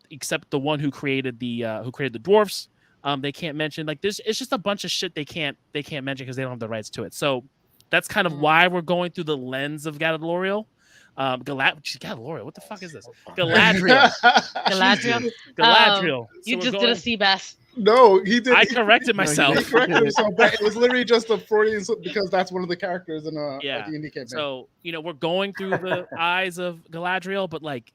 except the one who created the dwarfs. They can't mention. Like it's just a bunch of shit they can't mention because they don't have the rights to it. So that's kind of why we're going through the lens of Galadriel. Galadriel, what the fuck is this? Galadriel. Galadriel. You just did a sea bass. No, he did. I corrected myself. He corrected himself, but it was literally just a Freudian slip because that's one of the characters in D&D campaign. So we're going through the eyes of Galadriel, but like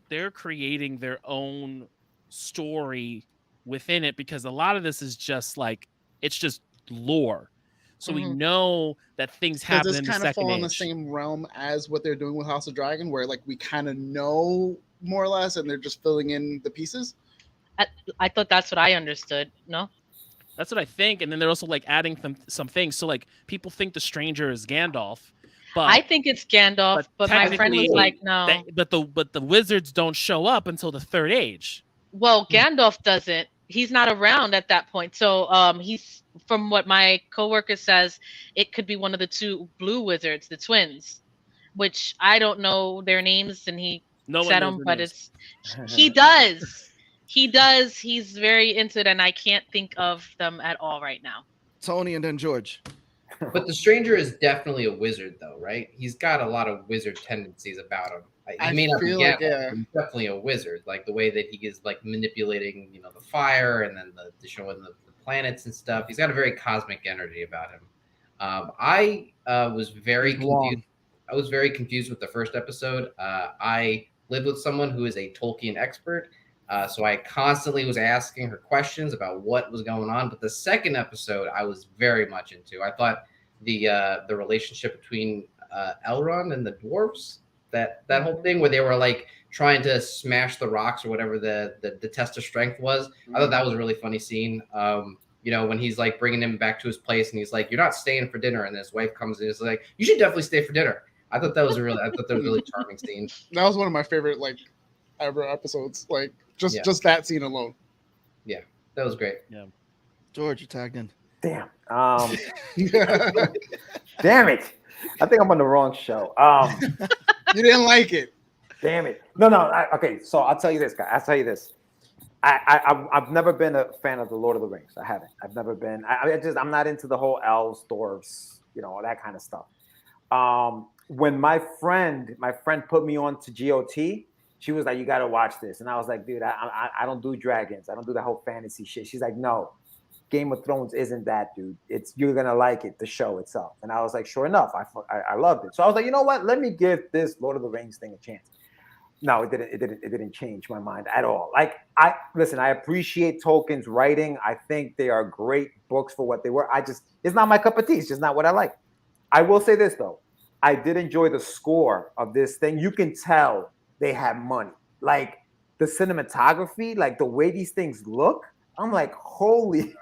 they're creating their own story within it because a lot of this is just like it's just lore. So we know that things happen in the second age. Does this kind of fall in the same realm as what they're doing with House of Dragon, where like we kind of know more or less, and they're just filling in the pieces? I thought that's what I understood. No, that's what I think. And then they're also like adding some things. So like people think the stranger is Gandalf, but I think it's Gandalf. But my friend was like, no. But the wizards don't show up until the third age. Well, Gandalf doesn't. He's not around at that point. So he's, from what my coworker says, it could be one of the two blue wizards, the twins, which I don't know their names, and he said them, but it's he does. He does. He's very into it, and I can't think of them at all right now. Tony and then George. But the stranger is definitely a wizard, though, right? He's got a lot of wizard tendencies about him. He may not be Gandalf, but he's definitely a wizard. Like the way that he is like manipulating, the fire and then the showing the planets and stuff. He's got a very cosmic energy about him. I was very confused. I was very confused with the first episode. I lived with someone who is a Tolkien expert. So I constantly was asking her questions about what was going on. But the second episode, I was very much into. I thought the relationship between Elrond and the dwarves, that whole thing where they were like trying to smash the rocks or whatever the test of strength was. I thought that was a really funny scene. When he's like bringing him back to his place and he's like, "You're not staying for dinner," and his wife comes in and is like, "You should definitely stay for dinner." I thought that was a really charming scene. That was one of my favorite ever episodes. Just that scene alone. Yeah, that was great. Yeah. George, you tagged in. Damn. Damn it. I think I'm on the wrong show. You didn't like it. Damn it. No. Okay, so I'll tell you this, guy. I'll tell you this. I've never been a fan of the Lord of the Rings. I haven't. I've never been. I'm not into the whole elves, dwarves, all that kind of stuff. When my friend put me on to GOT, she was like, "You got to watch this," and I was like, "Dude, I don't do dragons. I don't do the whole fantasy shit." She's like, "No, Game of Thrones isn't that, dude. You're gonna like it, the show itself." And I was like, "Sure enough, I loved it." So I was like, "You know what? Let me give this Lord of the Rings thing a chance." No, it didn't change my mind at all. Like I appreciate Tolkien's writing. I think they are great books for what they were. It's not my cup of tea. It's just not what I like. I will say this though, I did enjoy the score of this thing. You can tell they have money. Like the cinematography, like the way these things look, I'm like, holy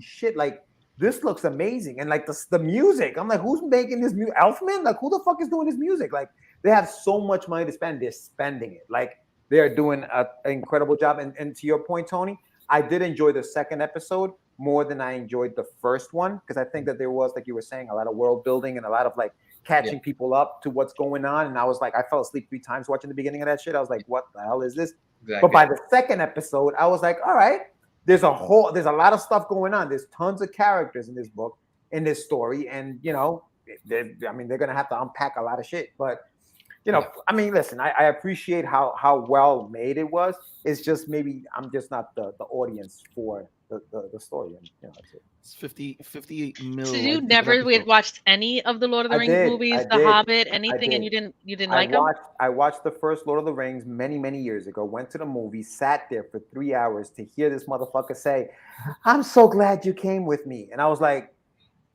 shit. Like this looks amazing. And like the music, I'm like, who's making this music? Elfman? Like who the fuck is doing this music? Like they have so much money to spend. They're spending it. Like they're doing an incredible job. And to your point, Tony, I did enjoy the second episode more than I enjoyed the first one. Because I think that there was, like you were saying, a lot of world building and a lot of like catching people up to what's going on. And I was like, I fell asleep 3 times watching the beginning of that shit. I was like, what the hell is this? Exactly. But by the second episode, I was like, all right, there's a lot of stuff going on. There's tons of characters in this book, in this story. And, they're going to have to unpack a lot of shit. But, listen, I appreciate how well made it was. It's just maybe I'm just not the audience for the story. And, that's it. It's 58 million. So you never watched any of the Lord of the Rings movies, The Hobbit, anything, and you didn't like them? I watched the first Lord of the Rings many, many years ago, went to the movie, sat there for 3 hours to hear this motherfucker say, "I'm so glad you came with me." And I was like,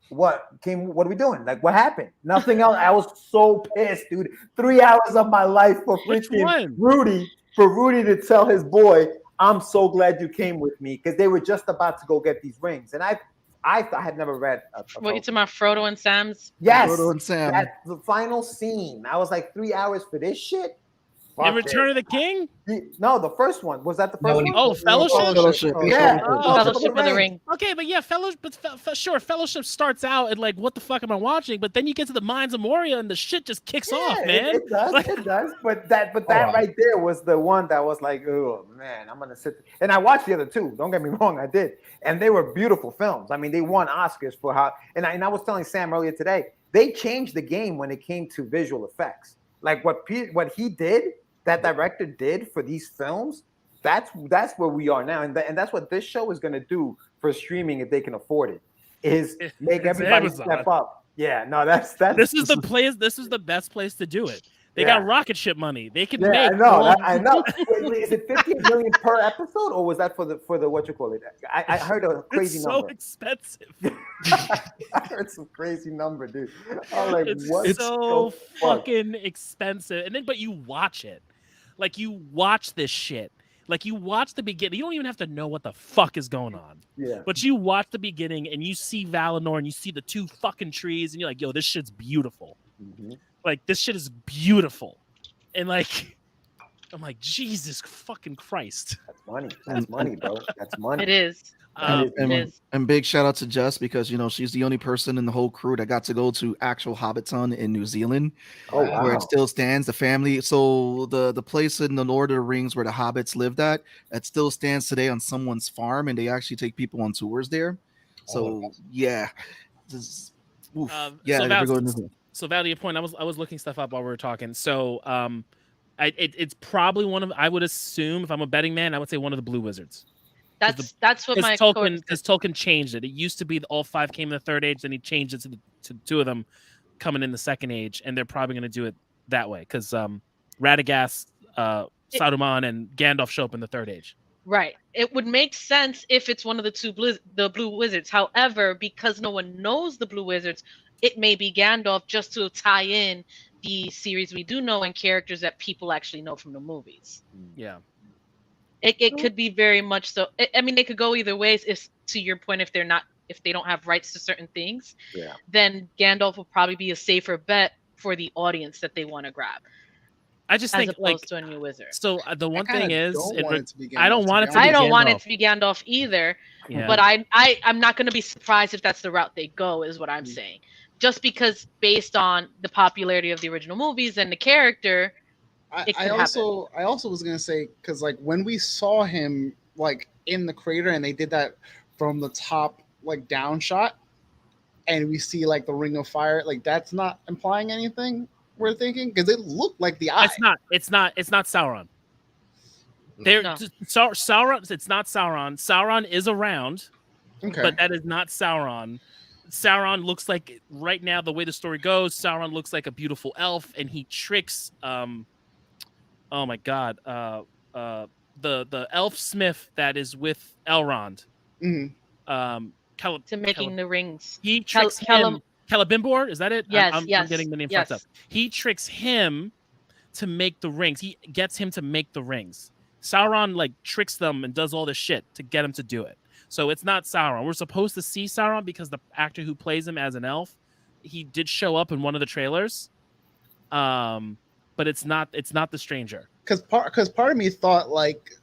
what are we doing? Like, what happened? Nothing else. I was so pissed, dude. 3 hours of my life for freaking Rudy to tell his boy, "I'm so glad you came with me," because they were just about to go get these rings. And I had never read. What, you talking about Frodo and Sam's? Yes, Frodo and Sam. That's the final scene. I was like, 3 hours for this shit? In Return of the King? No, the first one. Was that the first one? Oh, Fellowship? Yeah. Fellowship of the Ring. Okay, but yeah, sure, Fellowship starts out and like, what the fuck am I watching? But then you get to the Mines of Moria and the shit just kicks off, man. It does, it does. But that right there was the one that was like, oh man, I'm gonna sit. And I watched the other two. Don't get me wrong, I did, and they were beautiful films. I mean, they won Oscars for how. And I was telling Sam earlier today, they changed the game when it came to visual effects. Like what he did. That director did for these films, that's where we are now, and that's what this show is going to do for streaming if they can afford it. Is make everybody step up. Yeah, no, that's this is the best place to do it. They got rocket ship money. They can make. I know. Wait, is it 15 million per episode, or was that for the what you call it? I heard a crazy number. It's so expensive. I heard some crazy number, dude. I'm like, what? It's so fucking expensive. And then, but you watch it, like you watch this shit. Like you watch the beginning. You don't even have to know what the fuck is going on. Yeah. But you watch the beginning and you see Valinor and you see the two fucking trees and you're like, yo, this shit's beautiful. Mm-hmm. Like this shit is beautiful, and like I'm like, Jesus fucking Christ. That's money. That's money, bro. That's money. It is. And big shout out to Jess because she's the only person in the whole crew that got to go to actual Hobbiton in New Zealand. Oh, wow. Where it still stands. The family. So the place in the Lord of the Rings where the hobbits lived at, it still stands today on someone's farm, and they actually take people on tours there. So yeah. So Val, to your point, I was looking stuff up while we were talking. So it's probably one of, I would assume, if I'm a betting man, I would say one of the Blue Wizards. That's what my Tolkien, because Tolkien changed it. It used to be all five came in the Third Age, then he changed it to two of them coming in the Second Age, and they're probably going to do it that way because Radagast, Saruman, and Gandalf show up in the Third Age. Right. It would make sense if it's one of the Blue Wizards. However, because no one knows the Blue Wizards, it may be Gandalf just to tie in the series we do know and characters that people actually know from the movies. Yeah. It could be very much so. I mean, they could go either ways. If to your point, if they don't have rights to certain things, then Gandalf will probably be a safer bet for the audience that they want to grab. I just think opposed to a new wizard. So the one thing is, I don't want it to be Gandalf either. Yeah. But I'm not going to be surprised if that's the route they go. Is what I'm saying. Just because based on the popularity of the original movies and the character. I also was gonna say because like when we saw him like in the crater and they did that from the top like down shot and we see like the ring of fire, like that's not implying anything we're thinking because it looked like the eye. It's not Sauron. Sauron. It's not Sauron. Sauron is around, but that is not Sauron. Sauron looks like right now the way the story goes. Sauron looks like a beautiful elf, and he tricks. Oh my God! The elf smith that is with Elrond, to making the rings. He tricks him. Celebrimbor, is that it? Yes, I'm getting the name fucked up. He tricks him to make the rings. He gets him to make the rings. Sauron like tricks them and does all this shit to get him to do it. So it's not Sauron. We're supposed to see Sauron because the actor who plays him as an elf, he did show up in one of the trailers. But it's not the stranger. Because part of me thought like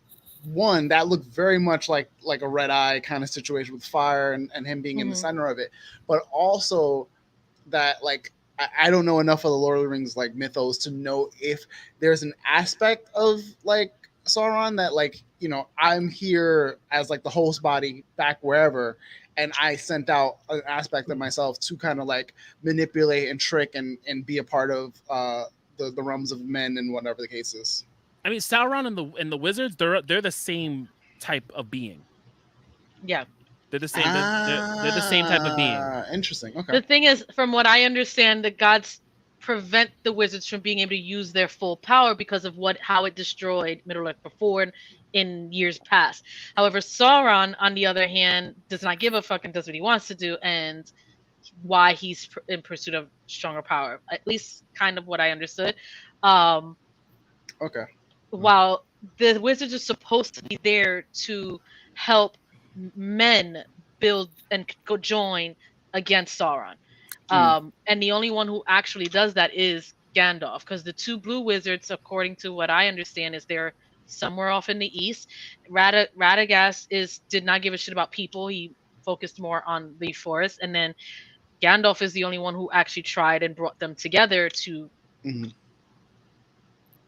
one that looked very much like a Red Eye kind of situation with fire and him being in the center of it, but also that like I don't know enough of the Lord of the Rings like mythos to know if there's an aspect of like Sauron that like I'm here as like the host body back wherever, and I sent out an aspect of myself to kind of like manipulate and trick and be a part of the realms of men and whatever the case is. I mean, Sauron and the wizards, they're the same type of being. Yeah, they're the same. They're the same type of being. Interesting. Okay. The thing is, from what I understand, the gods prevent the wizards from being able to use their full power because of how it destroyed Middle-earth before in years past. However, Sauron, on the other hand, does not give a fuck and does what he wants to do, and why he's in pursuit of stronger power. At least, kind of what I understood. Okay. While the wizards are supposed to be there to help men build and go join against Sauron. And the only one who actually does that is Gandalf, because the two blue wizards, according to what I understand, is they're somewhere off in the east. Radagast did not give a shit about people. He focused more on the forest, and then Gandalf is the only one who actually tried and brought them together to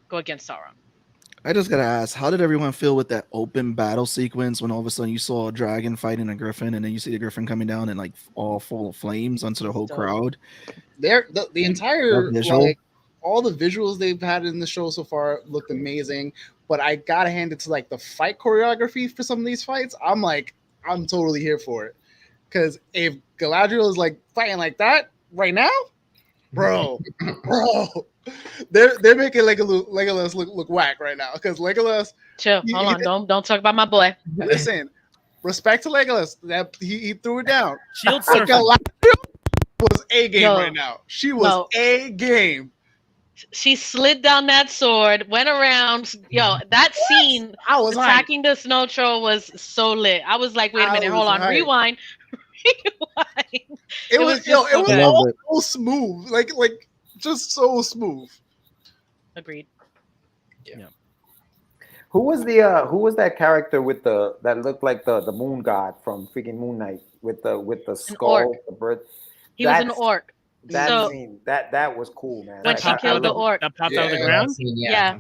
go against Sauron. I just gotta ask, how did everyone feel with that open battle sequence when all of a sudden you saw a dragon fighting a griffin, and then you see the griffin coming down and like all full of flames onto the whole crowd? The entire like all the visuals they've had in the show so far looked amazing, but I gotta hand it to like the fight choreography for some of these fights. I'm totally here for it, because if Galadriel is like fighting like that right now, bro. They're making Legolas look whack right now, because Legolas. Chill, hold on, don't talk about my boy. Listen, respect to Legolas, that he threw it down. Shield surfing. Galadriel was a game right now. She was a game. She slid down that sword, went around. Yo, that scene attacking the snow troll was so lit. I was like, wait a minute, hold on, rewind. It was so smooth, like just so smooth. Agreed. Yeah. Who was that character with that looked like the moon god from freaking Moon Knight with the skull, the bird? He was an orc. That scene, that was cool, man. When she killed the orc, that popped out of the ground. Yeah.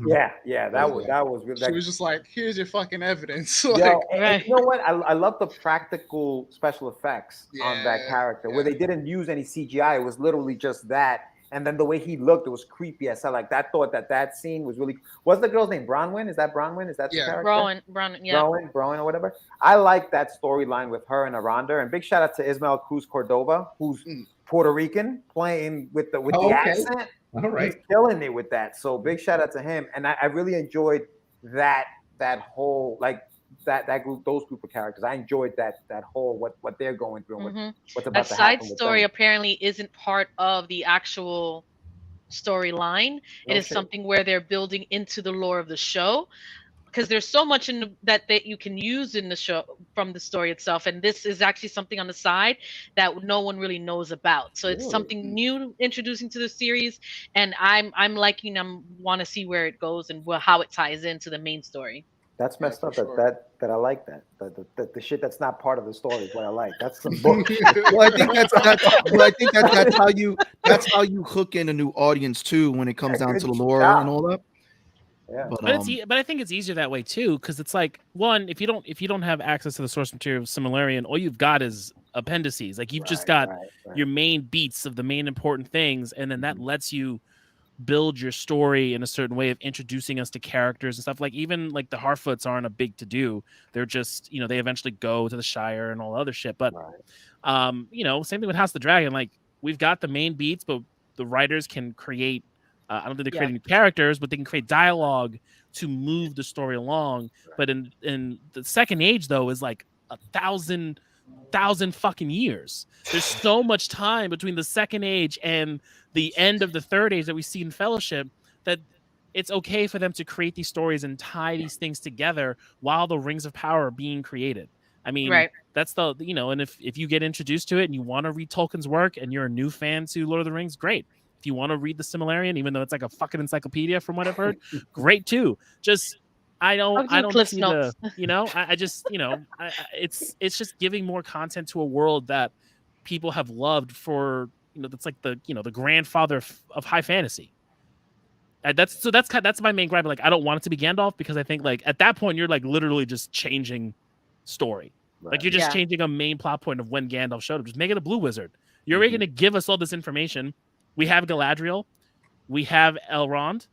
That was really. She was just like, "Here's your fucking evidence." And you know what? I love the practical special effects on that character, where they didn't use any CGI. It was literally just that. And then the way he looked, it was creepy. I saw that thought that scene was really. What's the girl's name? Bronwyn? Is that Bronwyn? Is that the character? Bronwyn, yeah. Bronwyn or whatever. I like that storyline with her and Aranda. And big shout out to Ismael Cruz Cordova, who's Puerto Rican, playing with the accent. All right. He's killing it with that. So big shout out to him. And I really enjoyed that whole that group, those group of characters. I enjoyed that whole what they're going through and what's about to happen. That side story apparently isn't part of the actual storyline. It is something where they're building into the lore of the show, because there's so much in that you can use in the show from the story itself, and this is actually something on the side that no one really knows about. So it's something new introducing to the series, and I'm liking. Want to see where it goes and how it ties into the main story. That's messed up. That I like that. The shit that's not part of the story is what I like. That's the book. Well, I think that's how you hook in a new audience too when it comes down to the lore and all that. Yeah. But I think it's easier that way too, because it's like, one, if you don't have access to the source material of Silmarillion, all you've got is appendices. Like you've just got your main beats of the main important things, and then that lets you build your story in a certain way of introducing us to characters and stuff. Like even like the Harfoots aren't a big to do. They're just, they eventually go to the Shire and all other shit. But same thing with House of the Dragon. Like we've got the main beats, but the writers can create. I don't think they're creating characters, but they can create dialogue to move the story along. But in the Second Age, though, is like 1,000 fucking years. There's so much time between the Second Age and the end of the Third Age that we see in Fellowship that it's okay for them to create these stories and tie these things together while the Rings of Power are being created. I mean, that's and if you get introduced to it and you want to read Tolkien's work and you're a new fan to Lord of the Rings, great. If you want to read the Silmarillion, even though it's like a fucking encyclopedia from what I've heard, great too. Just I don't see the, it's just giving more content to a world that people have loved for, that's like the grandfather of high fantasy. That's my main gripe. Like I don't want it to be Gandalf, because I think like at that point you're like literally just changing story. Right. Like you're just changing a main plot point of when Gandalf showed up. Just make it a blue wizard. You're already going to give us all this information. We have Galadriel, we have Elrond.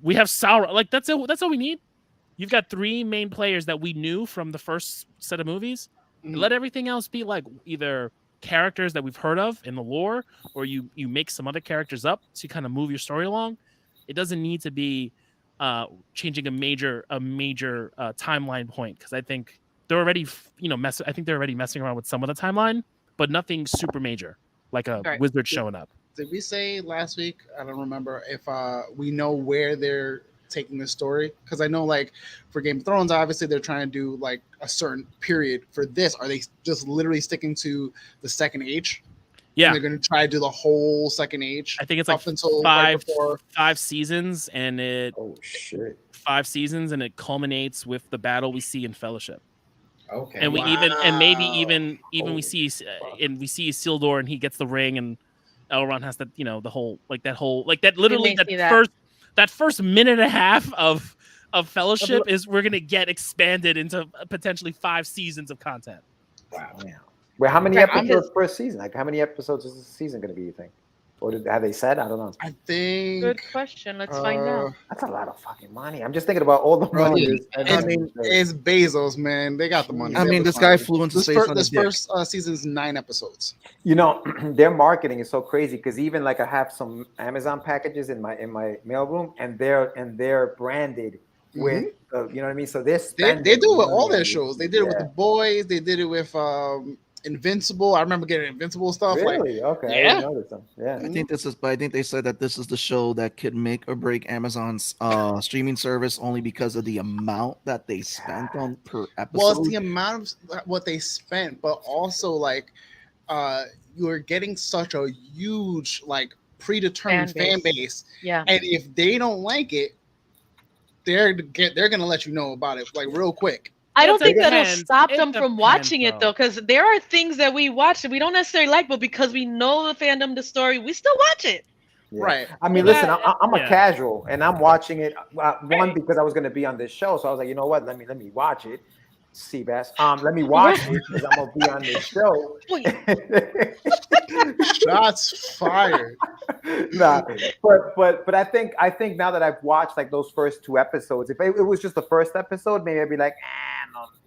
We have Sauron. Like that's all we need. You've got 3 main players that we knew from the first set of movies. Let everything else be like either characters that we've heard of in the lore, or you make some other characters up to kind of move your story along. It doesn't need to be changing a major timeline point, because I think they're already messing around with some of the timeline, but nothing super major like a wizard showing up. Did we say last week? I don't remember if we know where they're taking this story, because I know like for Game of Thrones, obviously they're trying to do like a certain period. For this, are they just literally sticking to the Second Age? Yeah, and they're going to try to do the whole second age. I think it's like up until five seasons, and it 5 seasons, and it culminates with the battle we see in Fellowship. Okay, and maybe even we see Isildur, and he gets the ring, and Elrond has to, the whole that first minute and a half of Fellowship is we're gonna get expanded into potentially 5 seasons of content. Wow. Yeah. Wait, how many episodes per season? Like, how many episodes is this season going to be, you think? Or have they said? I don't know. I think. Good question. Let's find out. That's a lot of fucking money. I'm just thinking about all the money. It's Bezos, man. They got the money. I mean, this guy flew into space on this first season's 9 episodes. Their marketing is so crazy because even like I have some Amazon packages in my mailroom, and they're branded with you know what I mean. So they do it with all their shows. They did it with The Boys. They did it with Invincible. I remember getting Invincible stuff. Really? Okay. Yeah. I didn't notice them. Yeah. I think they said that this is the show that could make or break Amazon's streaming service only because of the amount that they spent on per episode. Well, it's the amount of what they spent, but also like you're getting such a huge like predetermined fan base. Yeah. And if they don't like it, they're gonna let you know about it like real quick. I don't think that'll stop them from watching it though, because there are things that we watch that we don't necessarily like, but because we know the fandom, the story, we still watch it. Yeah. Right. I mean, listen, I'm a casual, and I'm watching it. One, because I was going to be on this show, so I was like, you know what? Let me watch it. Seabass. Let me watch it because I'm gonna be on this show. Shots fired. Nah, but I think now that I've watched like those first 2 episodes, if it was just the first episode, maybe I'd be like,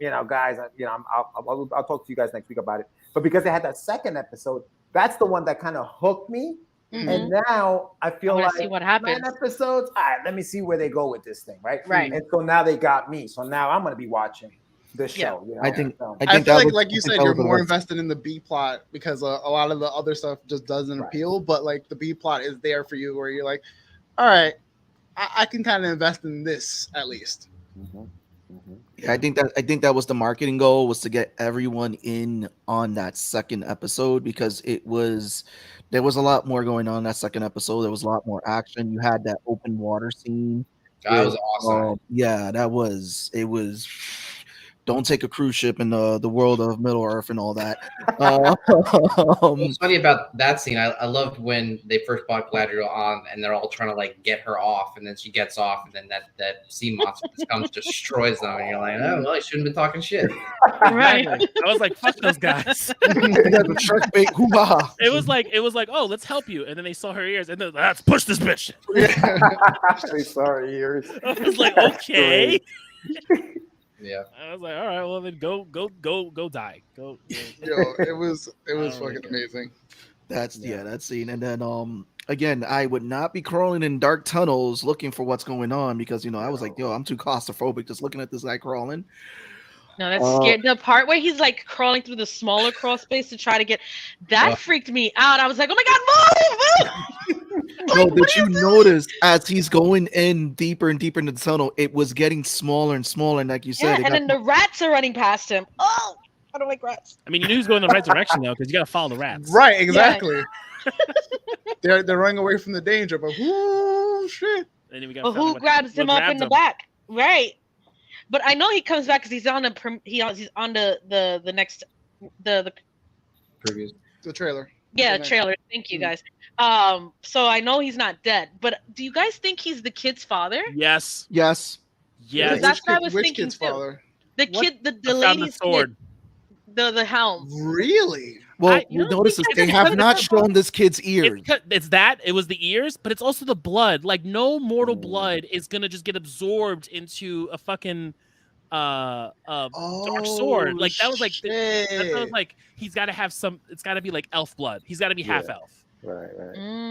no, guys, I'll talk to you guys next week about it. But because they had that second episode, that's the one that kind of hooked me. Mm-hmm. And now I feel like see what happens. 9 episodes. All right, let me see where they go with this thing, right? Right. And so now they got me. So now I'm gonna be watching this show. You know? I feel like you said, you're more invested in the B plot because a lot of the other stuff just doesn't appeal. But like the B plot is there for you, where you're like, all right, I can kind of invest in this at least. Mm-hmm. Mm-hmm. Yeah, I think that was the marketing goal, was to get everyone in on that second episode, because there was a lot more going on in that second episode. There was a lot more action. You had that open water scene. That was awesome. It was. Don't take a cruise ship in the world of Middle Earth and all that. What's funny about that scene, I loved when they first brought Galadriel on, and they're all trying to like get her off, and then she gets off, and then that sea monster just comes, destroys them, and you're like, oh well, I shouldn't have been talking shit. Right. I was like, fuck those guys. It was like, oh, let's help you, and then they saw her ears, and then let's push this bitch. They saw her ears. I was like, okay. Yeah, I was like, all right, well then go die. Go. Yo, it was fucking amazing. That's that scene. And then again, I would not be crawling in dark tunnels looking for what's going on, because I was like, yo, I'm too claustrophobic just looking at this guy crawling. No, that's scary. The part where he's like crawling through the smaller crawl space to try to get that freaked me out. I was like, oh my god, move! No, did you notice as he's going in deeper and deeper into the tunnel, it was getting smaller and smaller, and like you said, and then the rats are running past him. Oh, I don't like rats. I mean, you knew he was going in the right direction though, because you got to follow the rats. Right, exactly. Yeah. they're running away from the danger, but whoo, shit. And then we but who grabs him up in the back? Right. But I know he comes back because he's on the next previews. The trailer. Yeah, trailer. Thank you guys. So I know he's not dead, but do you guys think he's the kid's father? Yes. Yes. Yes. That's what I was which thinking kid's too. Father? The kid, the lady's sword. Kid, the helm. Really? Well, you notice they have not shown this kid's ears. It's that. It was the ears, but it's also the blood. Like, no mortal blood is gonna just get absorbed into a fucking dark sword. Like that was like that was like he's got to have some. It's got to be like elf blood. He's got to be half elf. Right.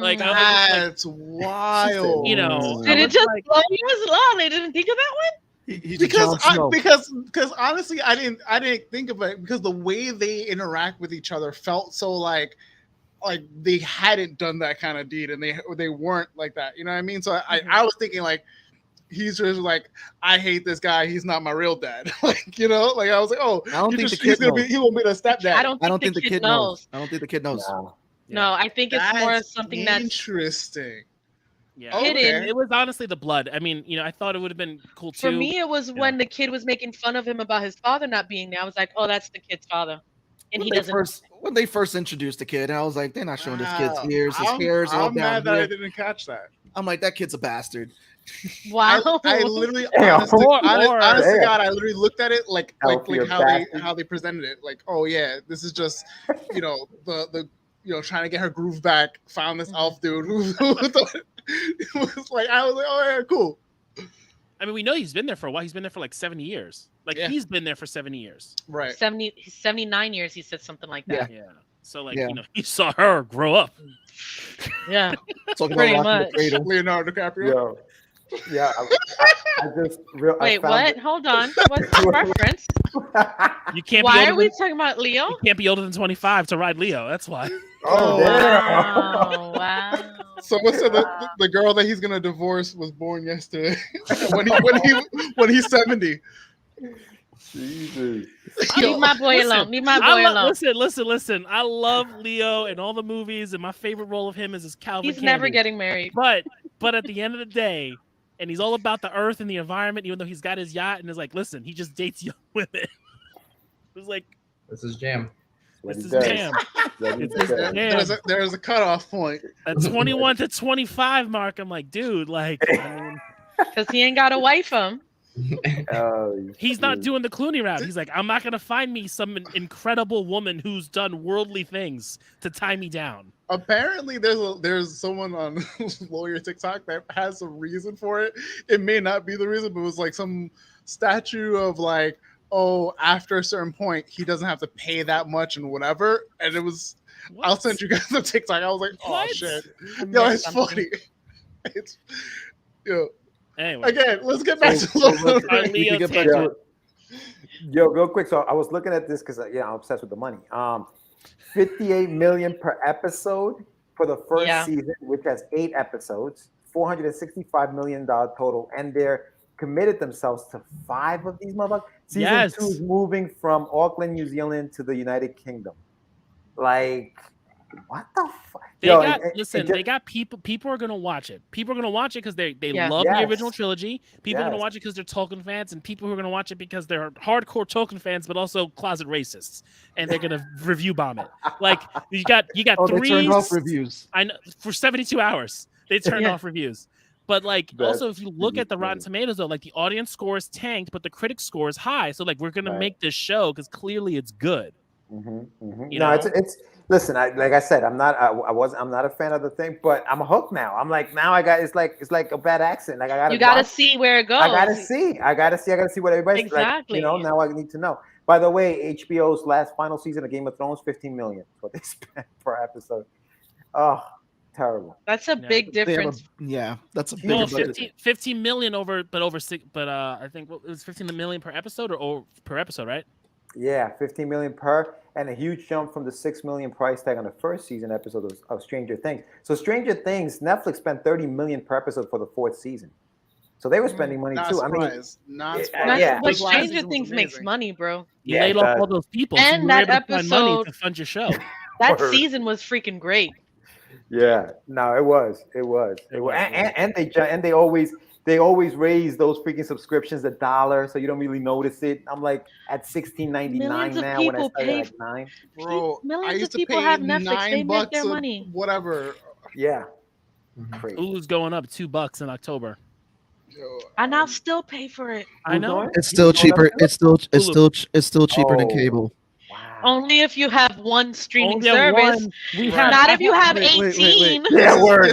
Like that's wild. Did it just blow you as long? They didn't think of that one. Because honestly, I didn't think of it, because the way they interact with each other felt so like they hadn't done that kind of deed, and they weren't like that. You know what I mean? So I was thinking like, he's just like, I hate this guy. He's not my real dad. Like, I was like, oh, I don't think the kid knows. He won't be the stepdad. I don't think the kid knows. I don't think the kid knows. No. No, I think it's more something that's interesting. Yeah, hidden. It was honestly the blood. I mean, I thought it would have been cool too. For me, it was when the kid was making fun of him about his father not being there. I was like, oh, that's the kid's father, and when he doesn't. When they first introduced the kid, I was like, they're not showing this kid's ears. His hair's all down. I'm mad that I didn't catch that. I'm like, that kid's a bastard. Wow. I literally, honest to God, I literally looked at it like how they presented it. Like, oh yeah, this is just the trying to get her groove back. Found this elf dude who it was like, I was like, oh yeah, cool. I mean, we know he's been there for a while. He's been there for like 70 years. Like he's been there for 70 years. Right. 79 years. He said something like that. Yeah. So like he saw her grow up. Yeah. Pretty much. Leonardo DiCaprio. Yo. Yeah. I just wait. What? Hold on. What's the reference? You can't. Why are we talking about Leo? You can't be older than 25 to ride Leo. That's why. Oh wow. So what's the girl that he's gonna divorce was born yesterday when he's 70. Jesus. Leave my boy alone. Leave my boy alone. Listen. I love Leo in all the movies, and my favorite role of him is as Calvin. He's Candy. never getting married. But at the end of the day, and he's all about the earth and the environment, even though he's got his yacht, and is like, listen, he just dates young women. It was like, this is jam. This is jam. There's a cutoff point. At 21 to 25 mark, I'm like, dude, like, because he ain't got to wife him. He's not doing the Clooney route. He's like, I'm not gonna find me some incredible woman who's done worldly things to tie me down. Apparently, there's someone on Lawyer TikTok that has a reason for it. It may not be the reason, but it was like some statue of like, oh, after a certain point, he doesn't have to pay that much and whatever. And it was, what? I'll send you guys the TikTok. I was like, oh what? Shit, yo, it's funny. It's Anyway, again, let's get back to it. Yo, real quick. So I was looking at this because I'm obsessed with the money. 58 million per episode for the first season, which has 8 episodes. $465 million total, and they're committed themselves to 5 of these motherfuckers. Season 2 is moving from Auckland, New Zealand, to the United Kingdom. Like, what the fuck? They got people. People are gonna watch it. People are gonna watch it because they love the original trilogy. People are gonna watch it because they're Tolkien fans, and people who are gonna watch it because they're hardcore Tolkien fans, but also closet racists, and they're gonna review bomb it. Like you got 3. They turned off reviews. I know for 72 hours they turned off reviews. But like also, if you look at the Rotten Tomatoes, though, like the audience score is tanked, but the critic score is high. So like we're gonna make this show because clearly it's good. You know, it's. Listen, like I said, I'm not a fan of the thing, but I'm hooked now. I'm like, now it's like a bad accent. Like I gotta see where it goes. I gotta see what everybody's exactly. Like, now I need to know. By the way, HBO's final season of Game of Thrones, $15 million is what they spent per episode. Oh, terrible. That's a big difference. That's a big 15 million over 6, but I think it was 15 million per episode or per episode, right? Yeah, 15 million per, and a huge jump from the $6 million price tag on the first season episode of Stranger Things. So Stranger Things, Netflix spent $30 million per episode for the 4th season. So they were spending money too. Surprised. Not surprised. But Stranger Things makes money, bro. You laid off all those people, and so that episode money to fund your show. That season was freaking great. Yeah, no, it was, and they always raise those freaking subscriptions $1, so you don't really notice it. I'm like at $16.99 now when I started at 9. Bro, millions of people have Netflix. They make their money. Whatever. Yeah. Hulu's going up $2 in October. And I'll still pay for it. I know. It's still cheaper. It's still cheaper than cable. Only if you have one streaming service. Not if you have 18. Yeah, word.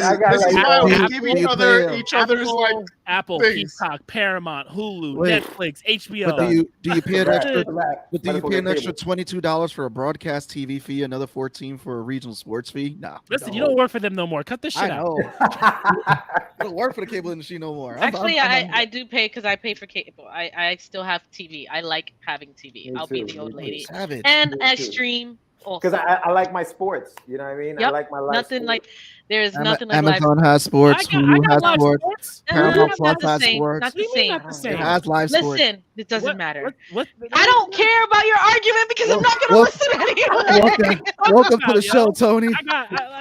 Each other's like Apple, Peacock, Paramount, Hulu, Netflix, HBO. But do you pay an extra? But do you pay an extra $22 for a broadcast TV fee, another $14 for a regional sports fee? Nah. Listen, you don't work for them no more. Cut this shit out. I don't work for the cable industry no more. Actually, I do pay because I pay for cable. I still have TV. I like having TV. I'll be the old lady. And I stream Because I like my sports. You know what I mean? Yep. I like my live nothing sports. like there is nothing like Amazon live. has sports. Hulu has live sports. Paramount Plus not the has same. sports. Not the same. Not the same. It has live sports. Listen, it doesn't matter. What? I don't care about your argument because I'm not going to listen anyway. Welcome to the show, Tony. I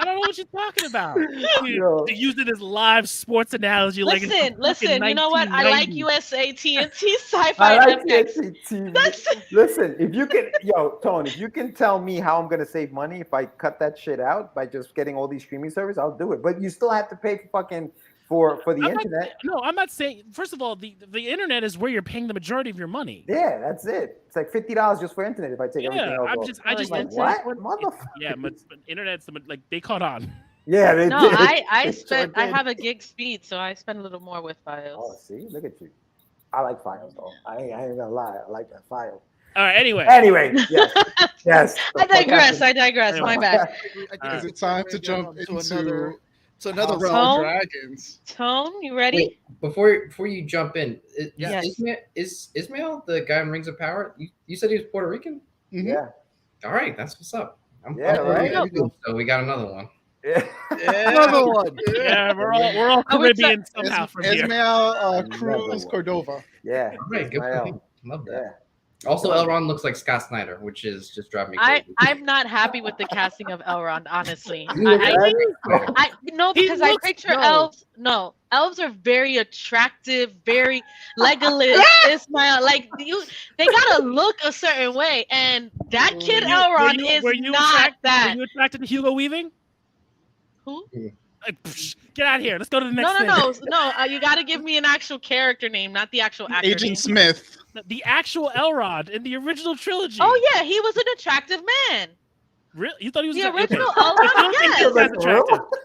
don't know what you're talking about. You use it as live sports analogy. Listen. You know what? I like USA, TNT, Sci-Fi, I like FX. TNT. Listen, if you can, Tony, if you can tell me how I'm gonna save money if I cut that shit out by just getting all these streaming services, I'll do it. But you still have to pay for the internet. I'm not saying. First of all, the internet is where you're paying the majority of your money. Yeah, that's it. It's like $50 just for internet if I take everything else off. I just like, what, motherfucker? Yeah, but internet's like they caught on. Yeah, they no, did. I have a gig speed, so I spend a little more with Files. Oh, see, look at you. I like Files though. I ain't gonna lie. I like that Files. All right. Anyway, yes. I digress. My bad. Is it time to jump into another round of dragons? Tone, you ready? Wait, before you jump in, yes. Is Ismail the guy in Rings of Power? You said he was Puerto Rican? Mm-hmm. Yeah. All right, that's what's up. Right. So we got another one. Yeah. Another one. Yeah, we're all Caribbean somehow from here. Ismael Cruz Cordova. Yeah. All right, good for me. Love that. Yeah. Also, Elrond looks like Scott Snyder, which is just driving me crazy. I'm not happy with the casting of Elrond, honestly. Because I picture elves. No, elves are very attractive, very Legolas, Ismail. Like they gotta look a certain way, and that kid Elrond is not that. Were you attracted to Hugo Weaving? Who? Get out of here. Let's go to the next thing. No. You got to give me an actual character name, not the actual actor Agent name. Smith. The actual Elrond in the original trilogy. Oh, yeah. He was an attractive man. Really? You thought he was the original Elrond? Yes.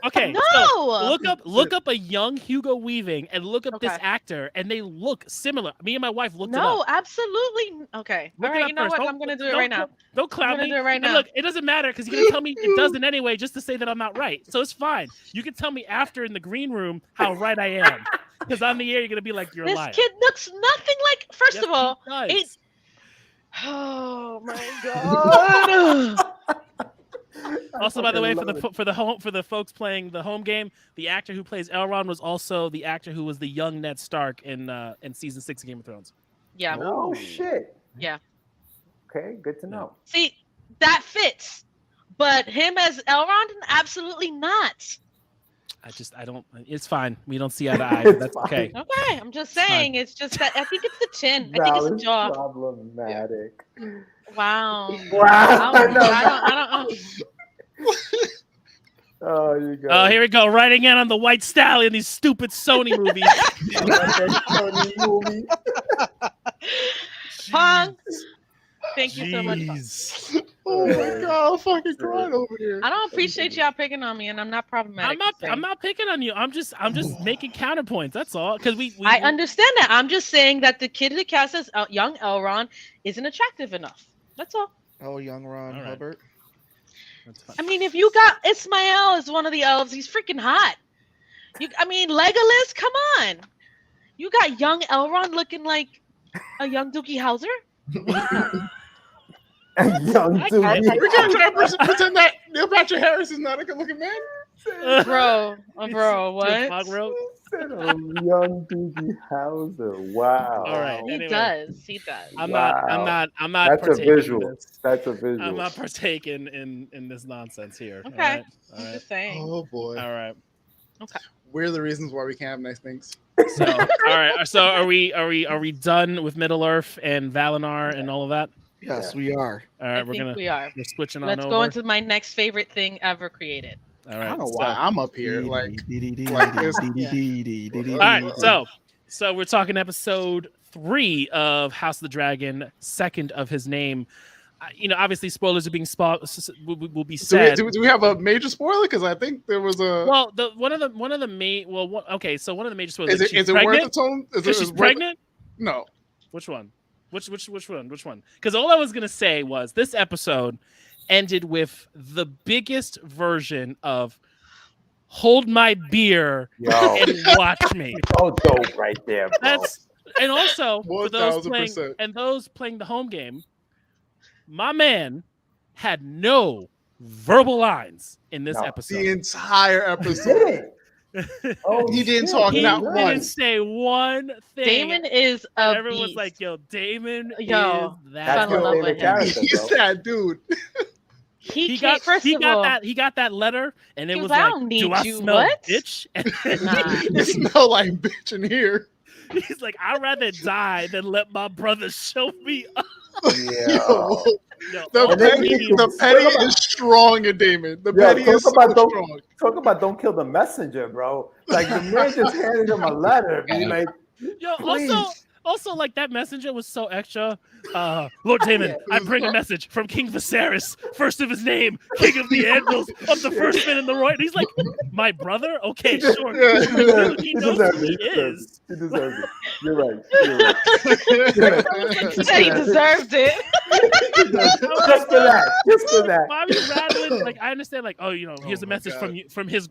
Okay. No. So look up a young Hugo Weaving and look up this actor, and they look similar. Me and my wife looked it up. No, absolutely. Okay. All right. You know what? I'm going to do it right now. Don't clown me. Do it right now. Look, it doesn't matter because you're going to tell me it doesn't anyway just to say that I'm not right. So it's fine. You can tell me after in the green room how right I am. Because on the air, you're going to be like, you're lying. This kid looks nothing like, first of all, oh my God. Also, by the way, for the folks playing the home game, the actor who plays Elrond was also the actor who was the young Ned Stark in season 6 of Game of Thrones. Yeah. Oh shit. Yeah. Okay, good to know. See, that fits, but him as Elrond, absolutely not. I don't. It's fine. We don't see eye to eye. That's okay. Okay, I'm just saying. It's just that I think it's the chin. I think it's the jaw. Problematic. Wow. I don't. Oh, you go. Oh, here we go. Right again on the White Stallion. These stupid Sony movies. Pong. Thank you so much. Oh my God, I'm fucking crying over here. I don't appreciate y'all picking on me, and I'm not problematic. I'm not picking on you. I'm just making counterpoints. That's all. Because I understand that. I'm just saying that the kid that cast as young Elrond isn't attractive enough. That's all. Oh, young Ron Hubbard. I mean, if you got Ismael as one of the elves, he's freaking hot. Legolas, come on. You got young Elrond looking like a young Dookie Howser? Young Dookie. We're gonna pretend that Neil Patrick Harris is not a good-looking man. Bro, what? Young Doogie Howser. Wow. All right. He does. I'm not. That's a visual. That's a visual. I'm not partaking in this nonsense here. Okay. All right. I'm just saying. Oh boy. All right. Okay. We're the reasons why we can't have nice things. So, all right. So, are we done with Middle Earth and Valinor and all of that? Yes, we are. All right, we're switching on Let's over. go into my next favorite thing ever created. All right. I don't know why I'm up here like this. All right, so we're talking episode 3 of House of the Dragon, second of his name. Obviously spoilers are being will be said. Do we have a major spoiler? Because I think there was a. Well, one of the main. Well, okay, so one of the major spoilers is it worth the tone? She's pregnant? No. Which one? Which one? Because all I was gonna say was this episode ended with the biggest version of "Hold my beer and watch me." Oh, dope right there, bro. And also for those playing the home game, my man had no verbal lines in this episode. The entire episode. He didn't talk not once. He didn't say one thing. Damon is a everyone's beast. like, yo, Damon is That's that your favorite character, He's bro. that dude. He got that letter, and it was I like, don't do need I you, smell what? bitch? It smell like bitch in here. He's like, I'd rather die than let my brother show me up. Yeah. The petty is strong in Damon. The petty is so strong. Talk about don't kill the messenger, bro. Like the man just handed him a letter. Be like, yo, please. also, like that messenger was so extra. Lord Damon, I bring a message from King Viserys, first of his name, King of the Anvils, of the first man in the Roy. And he's like, my brother? Okay, sure. He knows who he is. He deserves it. You're right. He said he deserved it. Just for that. Why are you rattling? Like, I understand, like, oh, you know, here's a message from his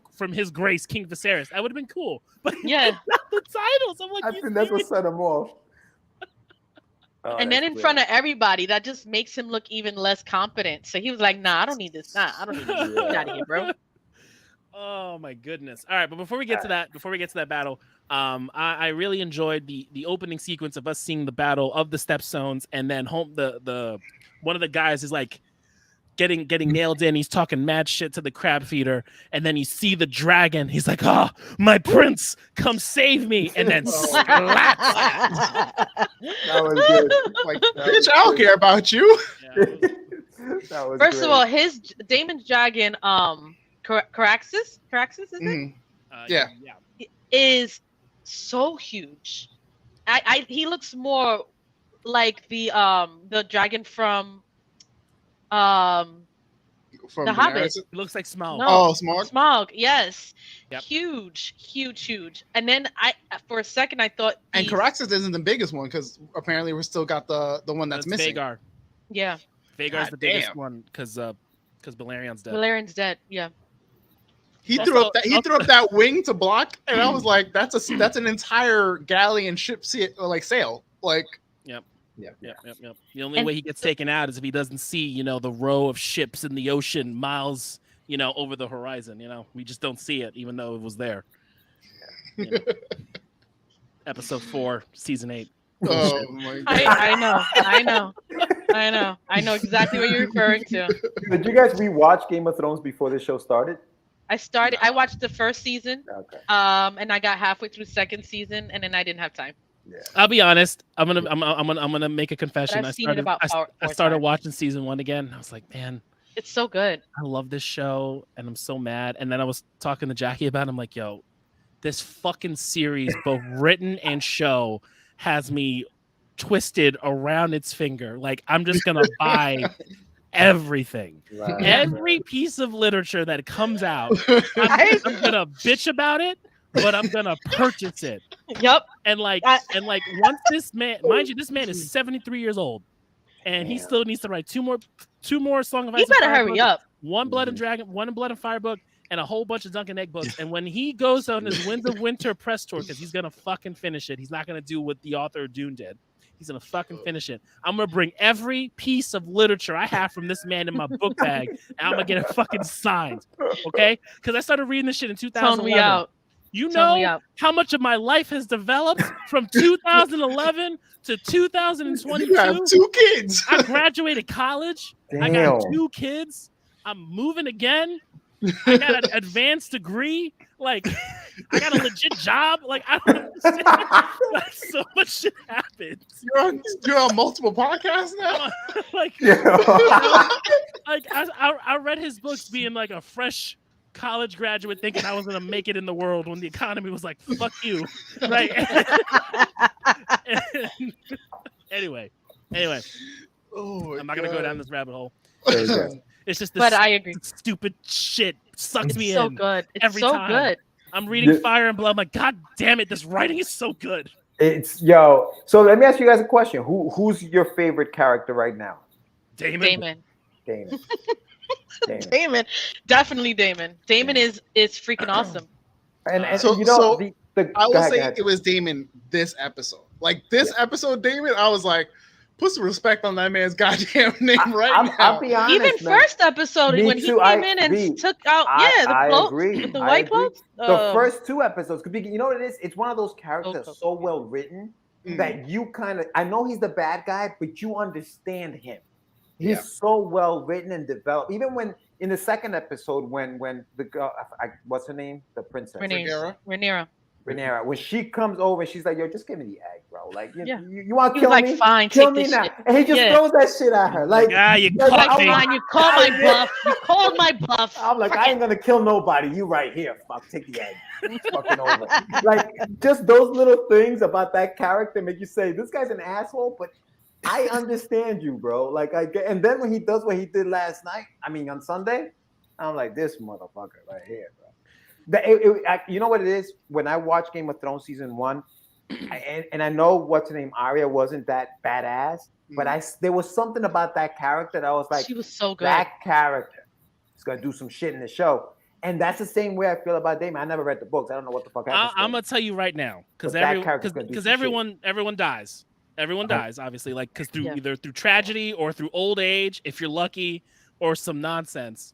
grace, King Viserys. That would have been cool. But yeah, not the titles. I'm like, I think that's what set him off. And then in front of everybody, that just makes him look even less competent. So he was like, nah, I don't need this. Nah, I don't need this. Get out of here, bro. Oh my goodness. All right, but before we get to that battle, I really enjoyed the opening sequence of us seeing the battle of the Stepstones, and then the one of the guys is like getting nailed in. He's talking mad shit to the crab feeder, and then you see the dragon. He's like, "Oh, my prince, come save me!" And then That was good. Like, bitch, I don't care about you. Yeah, That was First great. of all, his Damon's dragon, Caraxes, is it? Yeah. Is so huge. He looks more like the dragon from From The Hobbit. It looks like Smaug. No. Oh, Smaug. Smaug, yes. Yep. Huge. And then for a second I thought And Caraxes isn't the biggest one because apparently we still got the one that's missing. Vhagar. Yeah. Vagar's the biggest one because Balarion's dead. Valerian's dead. Yeah. He threw up that wing to block, and I was like, that's an entire galley and ship sail. Like, Yep. The only way he gets taken out is if he doesn't see, the row of ships in the ocean miles, over the horizon. We just don't see it, even though it was there. Episode 4, season 8. oh my god! I know exactly what you're referring to. Did you guys rewatch Game of Thrones before the show started? I watched the first season, Okay. and I got halfway through the second season, and then I didn't have time. Yeah. I'll be honest. I'm gonna make a confession. But I've seen it about I started watching season 1 again. I was like, man, It's so good. I love this show, and I'm so mad. And then I was talking to Jackie about it. I'm like, yo, this fucking series, both written and show, has me twisted around its finger. Like, I'm just gonna buy everything. Right. Every piece of literature that comes out, I'm gonna bitch about it, but I'm gonna purchase it. Yep. And once this man, mind you, this man is 73 years old, and he still needs to write two more Song of Ice. You better and Fire hurry books, up. one Blood and Dragon, one Blood and Fire book, and a whole bunch of Duncan Egg books. And when he goes on his Winds of Winter press tour, because he's gonna fucking finish it, he's not gonna do what the author of Dune did. He's gonna fucking finish it. I'm gonna bring every piece of literature I have from this man in my book bag, and I'm gonna get it fucking signed. Okay? Because I started reading this shit in 2011. Tone me out. You Tell me know out. how much of my life has developed from 2011 to 2022. You have 2 kids. I graduated college. I got 2 kids. I'm moving again. I got an advanced degree. Like, I got a legit job. Like, I don't understand. Like, so much shit happens. You're on multiple podcasts now. Like, I read his books being like a fresh college graduate thinking I was gonna make it in the world when the economy was like, fuck you. Right. Anyway. Oh, I'm not gonna go down this rabbit hole. It's just this But I agree. stupid shit sucks me so in. good. It's every so time. good. I'm reading Fire and Blood. I'm like, God damn it, this writing is so good. So let me ask you guys a question. Who's your favorite character right now? Damon. Damon. Definitely Damon. Damon is freaking awesome. And So I will go say ahead. it was Damon this episode. Like this episode, Damon, I was like, Put some respect on that man's goddamn name now. I'll be honest, even man. first episode when he came in and took out the cloak with the white clothes. The first 2 episodes, you know what it is? It's one of those characters so well written that you kind of, I know he's the bad guy, but you understand him. He's so well written and developed. Even when in the second episode, when the girl, what's her name? The princess. Rhaenyra. When she comes over, she's like, "Yo, just give me the egg, bro. Like, you want to kill me? Fine, kill me now." Shit. And he just throws that shit at her. Like, you caught me. You called my bluff. You called my bluff. I'm like, I ain't gonna kill nobody. You right here. Fuck, take the egg. Fucking over. Like, just those little things about that character make you say, "This guy's an asshole," but I understand you, bro. Like, I get. And then when he does what he did last night, on Sunday, I'm like, this motherfucker right here, bro. You know what it is? When I watched Game of Thrones season 1, and I know what's her name, Arya wasn't that badass, but there was something about that character that I was like, she was so good. That character is gonna do some shit in the show, and that's the same way I feel about Damon. I never read the books. I don't know what the fuck happened. I'm gonna tell you right now, because everyone dies. Everyone dies, obviously, like because either through tragedy or through old age, if you're lucky, or some nonsense.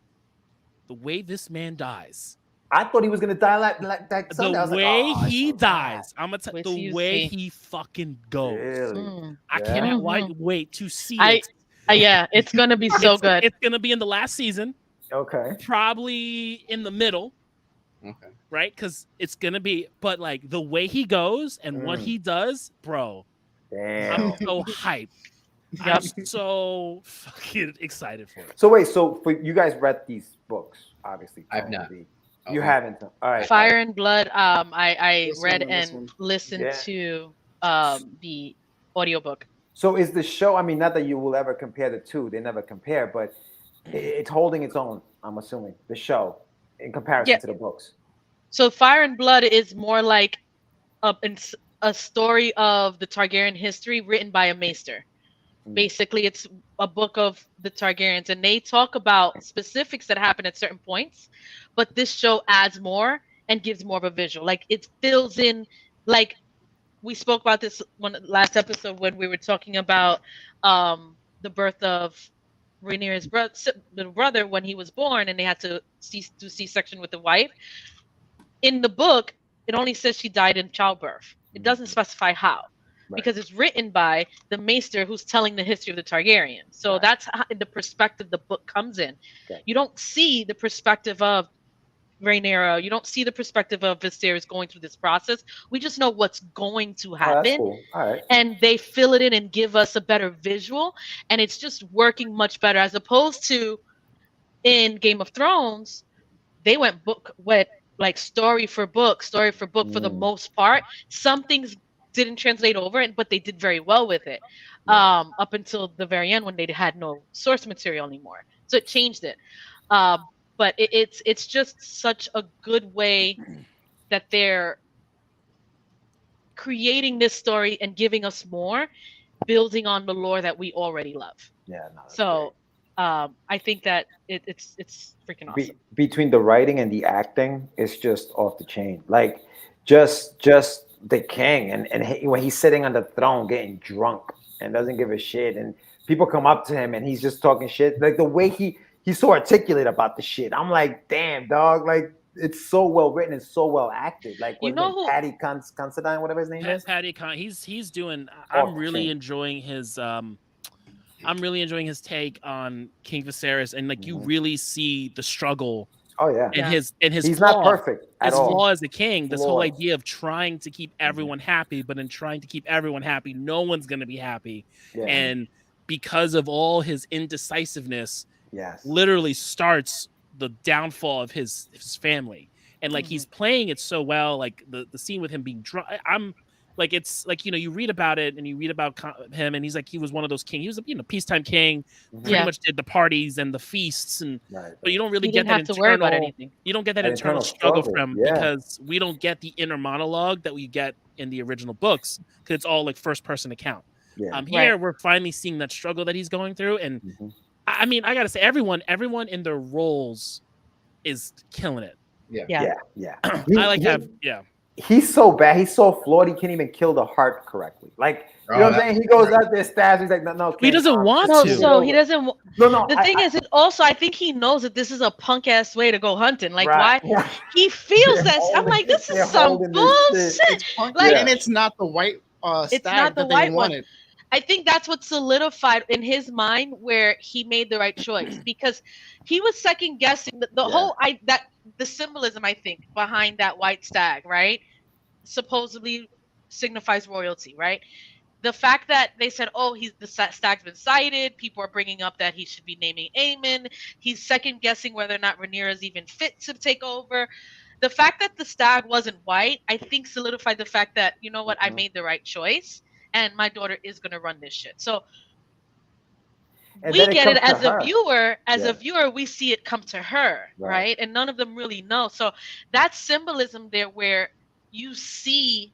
The way this man dies. I thought he was gonna die like that. The way he dies, I'm gonna tell you, the way he fucking goes. Really? I cannot wait to see it. Yeah, it's gonna be so good. It's gonna be in the last season. Okay. Probably in the middle. Okay. Right, because it's gonna be, but like the way he goes and what he does, bro. Damn. I'm so hyped. I'm so fucking excited for it. So wait, for you guys read these books, obviously. I've not. You haven't. All right. Fire and Blood. I read and listened to the audiobook. So is the show? Not that you will ever compare the two. They never compare, but it's holding its own. I'm assuming the show in comparison to the books. So Fire and Blood is more like a story of the Targaryen history written by a maester. Basically, it's a book of the Targaryens, and they talk about specifics that happen at certain points. But this show adds more and gives more of a visual. Like, it fills in, like we spoke about this last episode when we were talking about the birth of Rhaenyra's brother when he was born, and they had to do C-section with the wife. In the book, it only says she died in childbirth. It doesn't specify how. Because it's written by the maester who's telling the history of the Targaryens. So that's how, the perspective the book comes in. Okay. You don't see the perspective of Rhaenyra. You don't see the perspective of Viserys going through this process. We just know what's going to happen. That's cool. All right. And they fill it in and give us a better visual. And it's just working much better, as opposed to in Game of Thrones, they went story for book for the most part. Some things didn't translate over, but they did very well with it up until the very end when they had no source material anymore. So it changed it. But it's just such a good way that they're creating this story and giving us more, building on the lore that we already love. Yeah. No, so I think that it's freaking awesome. Between the writing and the acting, it's just off the chain. Like just the king and when he's sitting on the throne getting drunk and doesn't give a shit, and people come up to him and he's just talking shit, like the way he's so articulate about the shit. I'm like, damn, dog, like it's so well written and so well acted. Like, Paddy Considine, whatever his name is. Paddy he's doing. I'm really enjoying his take on King Viserys, and like you really see the struggle. Oh yeah, and his he's not perfect at all. His flaw as a king. This whole idea of trying to keep everyone happy, but in trying to keep everyone happy, no one's going to be happy. Yeah. And because of all his indecisiveness, literally starts the downfall of his family. And like he's playing it so well. Like the scene with him being drunk. Like it's like, you read about it and you read about him, and he's like, he was one of those kings. He was a peacetime king. Pretty much did the parties and the feasts, and but you don't really get that internal. You don't get that internal struggle from him because we don't get the inner monologue that we get in the original books, because it's all like first person account. Here we're finally seeing that struggle that he's going through, and I gotta say, everyone in their roles is killing it. Yeah. I like he's so bad. He's so flawed. He can't even kill the heart correctly. Like, you know what I'm saying? He goes out there, stabs. He's like, no. He doesn't want to. So he doesn't. No. The thing is, also, I think he knows that this is a punk ass way to go hunting. Like, why? Yeah. He feels that. I'm like, this is some bullshit. It's punk, like, and it's not the white it's not the white one. I think that's what solidified in his mind where he made the right choice, because he was second guessing the whole the symbolism, I think, behind that white stag, right? Supposedly signifies royalty, right? The fact that they said, oh, the stag's been sighted, people are bringing up that he should be naming Aemon. He's second guessing whether or not Rhaenyra's even fit to take over. The fact that the stag wasn't white, I think, solidified the fact that, you know what, I made the right choice, and my daughter is going to run this shit. So we get it as a viewer. As a viewer, we see it come to her, right? And none of them really know. So that symbolism there where you see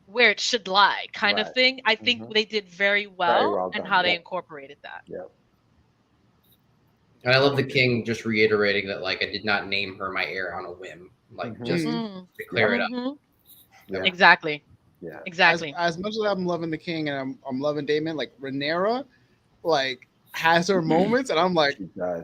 where it should lie kind of thing. I think they did very well in how they incorporated that. Yeah. And I love the king just reiterating that, like, I did not name her my heir on a whim. Like, just to clear it up. Yeah. Exactly. Yeah. Exactly. As much as I'm loving the king and I'm loving Daemon, like, Rhaenyra, like, has her moments, and I'm like, I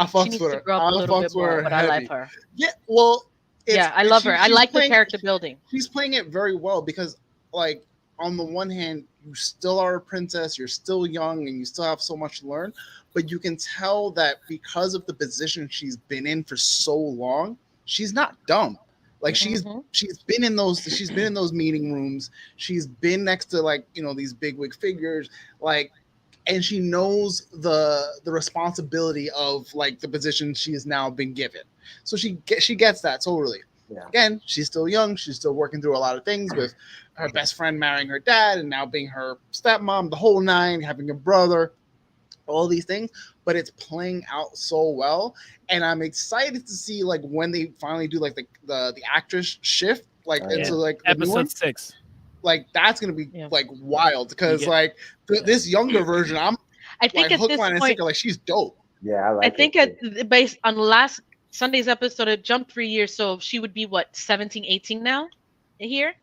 fucks with her. I fucks with her, but I like her. Yeah, well, I love her. I like the character building. She's playing it very well because, like, on the one hand, you still are a princess, you're still young, and you still have so much to learn. But you can tell that because of the position she's been in for so long, she's not dumb. Like she's been in those meeting rooms. She's been next to, like, you know, these bigwig figures, like, and she knows the responsibility of, like, the position she has now been given. So she gets that totally. Yeah. Again, she's still young. She's still working through a lot of things with her best friend marrying her dad and now being her stepmom, the whole nine, having a brother, all these things. But it's playing out so well, and I'm excited to see, like, when they finally do, like, the actress shift, like, into, like, episode 6. Like, that's gonna be like wild because this younger version, I think like, hook, line, and sinker, like, she's dope. Yeah, I think based on last Sunday's episode, it jumped 3 years, so she would be what, 17, 18 now here?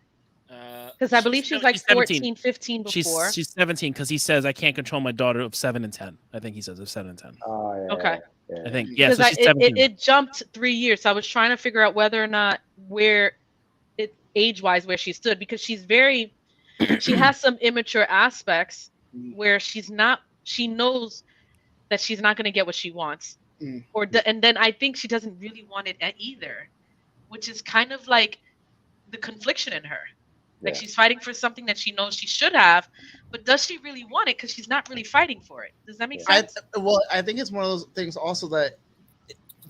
Because I believe she was like 14, 15 before. She's 17 because he says I can't control my daughter of 7 and 10. I think he says of 7 and 10. Oh, yeah. Okay. Yeah. I think so she's 17. It jumped 3 years. So I was trying to figure out whether or not where it age-wise where she stood, because she has some immature aspects where she knows that she's not going to get what she wants, and then I think she doesn't really want it either, which is kind of like the confliction in her. Like, she's fighting for something that she knows she should have, but does she really want it? Because she's not really fighting for it. Does that make sense? I think it's one of those things also that,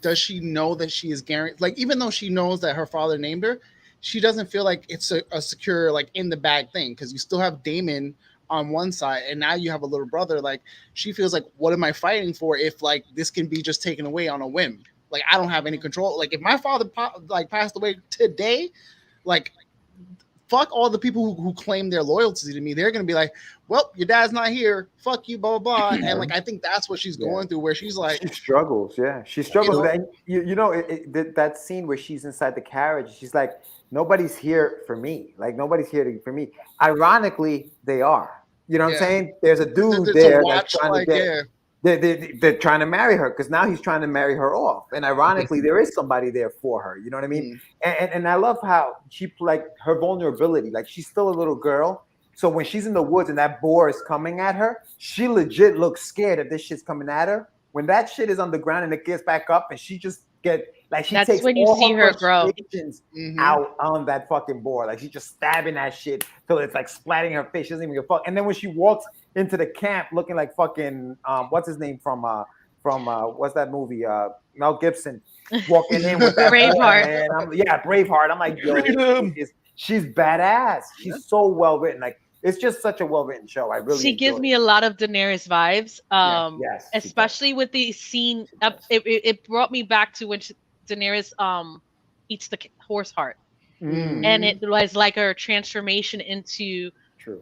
does she know that she is guaranteed? Like, even though she knows that her father named her, she doesn't feel like it's a secure, like, in the bag thing, because you still have Daemon on one side, and now you have a little brother. Like, she feels like, what am I fighting for if, like, this can be just taken away on a whim? Like, I don't have any control. Like, if my father passed away today, like, fuck all the people who claim their loyalty to me. They're gonna be like, well, your dad's not here. Fuck you, blah blah blah. And, like, I think that's what she's going through, where she's like, she struggles. Yeah, she struggles. You know, that scene where she's inside the carriage. She's like, nobody's here for me. Like, nobody's here for me. Ironically, they are. You know what I'm saying? There's a dude there that's trying to get. They're trying to marry her because now he's trying to marry her off, and ironically, there is somebody there for her. You know what I mean? And I love how she, like, her vulnerability. Like, she's still a little girl, so when she's in the woods and that boar is coming at her, she legit looks scared that this shit's coming at her. When that shit is on the ground and it gets back up, and she just that's takes when you see her grow out on that fucking boar. Like, she's just stabbing that shit till it's like splatting her face. She doesn't even give a fuck. And then when she walks into the camp looking like fucking what's his name from what's that movie? Mel Gibson walking in with that Braveheart. Braveheart. I'm like, yo, she's badass. She's so well written. Like, it's just such a well written show. I really. She gives me a lot of Daenerys vibes. Especially with the scene. It brought me back to when Daenerys eats the horse heart, and it was like her transformation into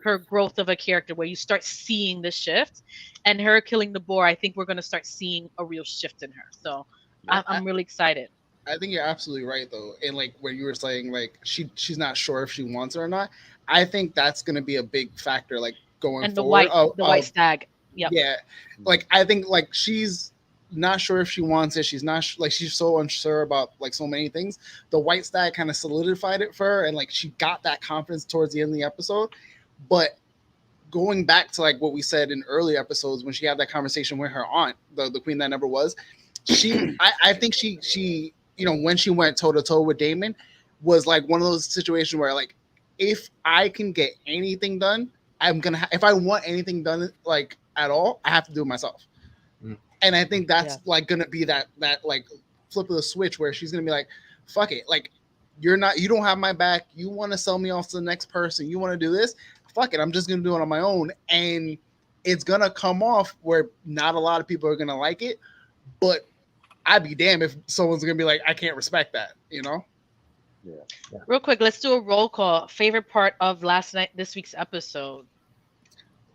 her growth of a character, where you start seeing the shift, and her killing the boar. I think we're going to start seeing a real shift in her. So I'm really excited. I think you're absolutely right though, and like where you were saying, like she's not sure if she wants it or not. I think that's going to be a big factor, like going and forward. The white stag. Yep. Yeah, like I think like she's not sure if she wants it. She's not like she's so unsure about like so many things. The white stag kind of solidified it for her, and like she got that confidence towards the end of the episode. But going back to like what we said in early episodes when she had that conversation with her aunt, the queen that never was, I think she when she went toe to toe with Damon was like one of those situations where like if I can get anything done, I'm gonna if I want anything done like at all, I have to do it myself. And I think that's like gonna be that like flip of the switch where she's gonna be like, fuck it, like you don't have my back, you want to sell me off to the next person, you want to do this, fuck it, I'm just gonna do it on my own. And it's gonna come off where not a lot of people are gonna like it, but I'd be damned if someone's gonna be like, I can't respect that, Yeah. Real quick, let's do a roll call. Favorite part of this week's episode.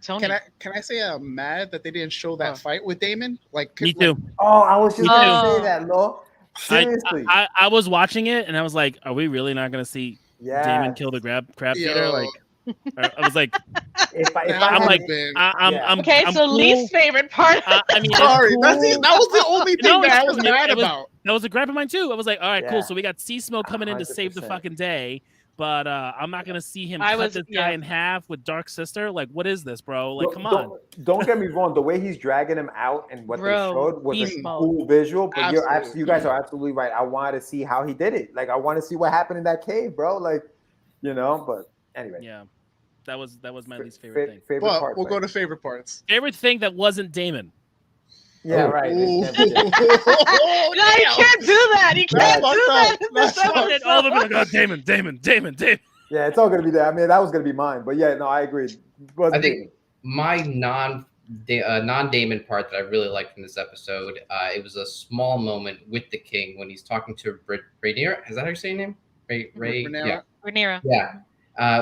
Tony. Can I say I'm mad that they didn't show that fight with Damon? Like me too. Oh, I was just gonna say that, Lo. Seriously. I was watching it and I was like, are we really not gonna see Damon kill the crab feeder? Like I was like, I'm okay. So cool. least favorite part. I mean, sorry, cool. That was the only thing that I was mad about. That was a gripe of mine too. I was like, all right, cool. So we got Sea Smoke coming in to save the fucking day. But I'm not gonna see him cut this guy in half with Dark Sister. Like, what is this, bro? Like, come on. Don't get me wrong. The way he's dragging him out and what they showed was a cool visual. But you guys are absolutely right. I wanted to see how he did it. Like, I want to see what happened in that cave, bro. Like, But anyway. Yeah, that was my least favorite thing. Favorite part, we'll go to favorite parts. Favorite thing that wasn't Damon. Yeah, right. No, you can't do that. You can't do that. All of them are like, oh, Damon. Yeah, it's all gonna be that. I mean, that was gonna be mine. But yeah, no, I agree. I think my non-Damon part that I really liked in this episode, it was a small moment with the king when he's talking to Rhaenyra. Is that how you say your name? Rhaenyra. Yeah.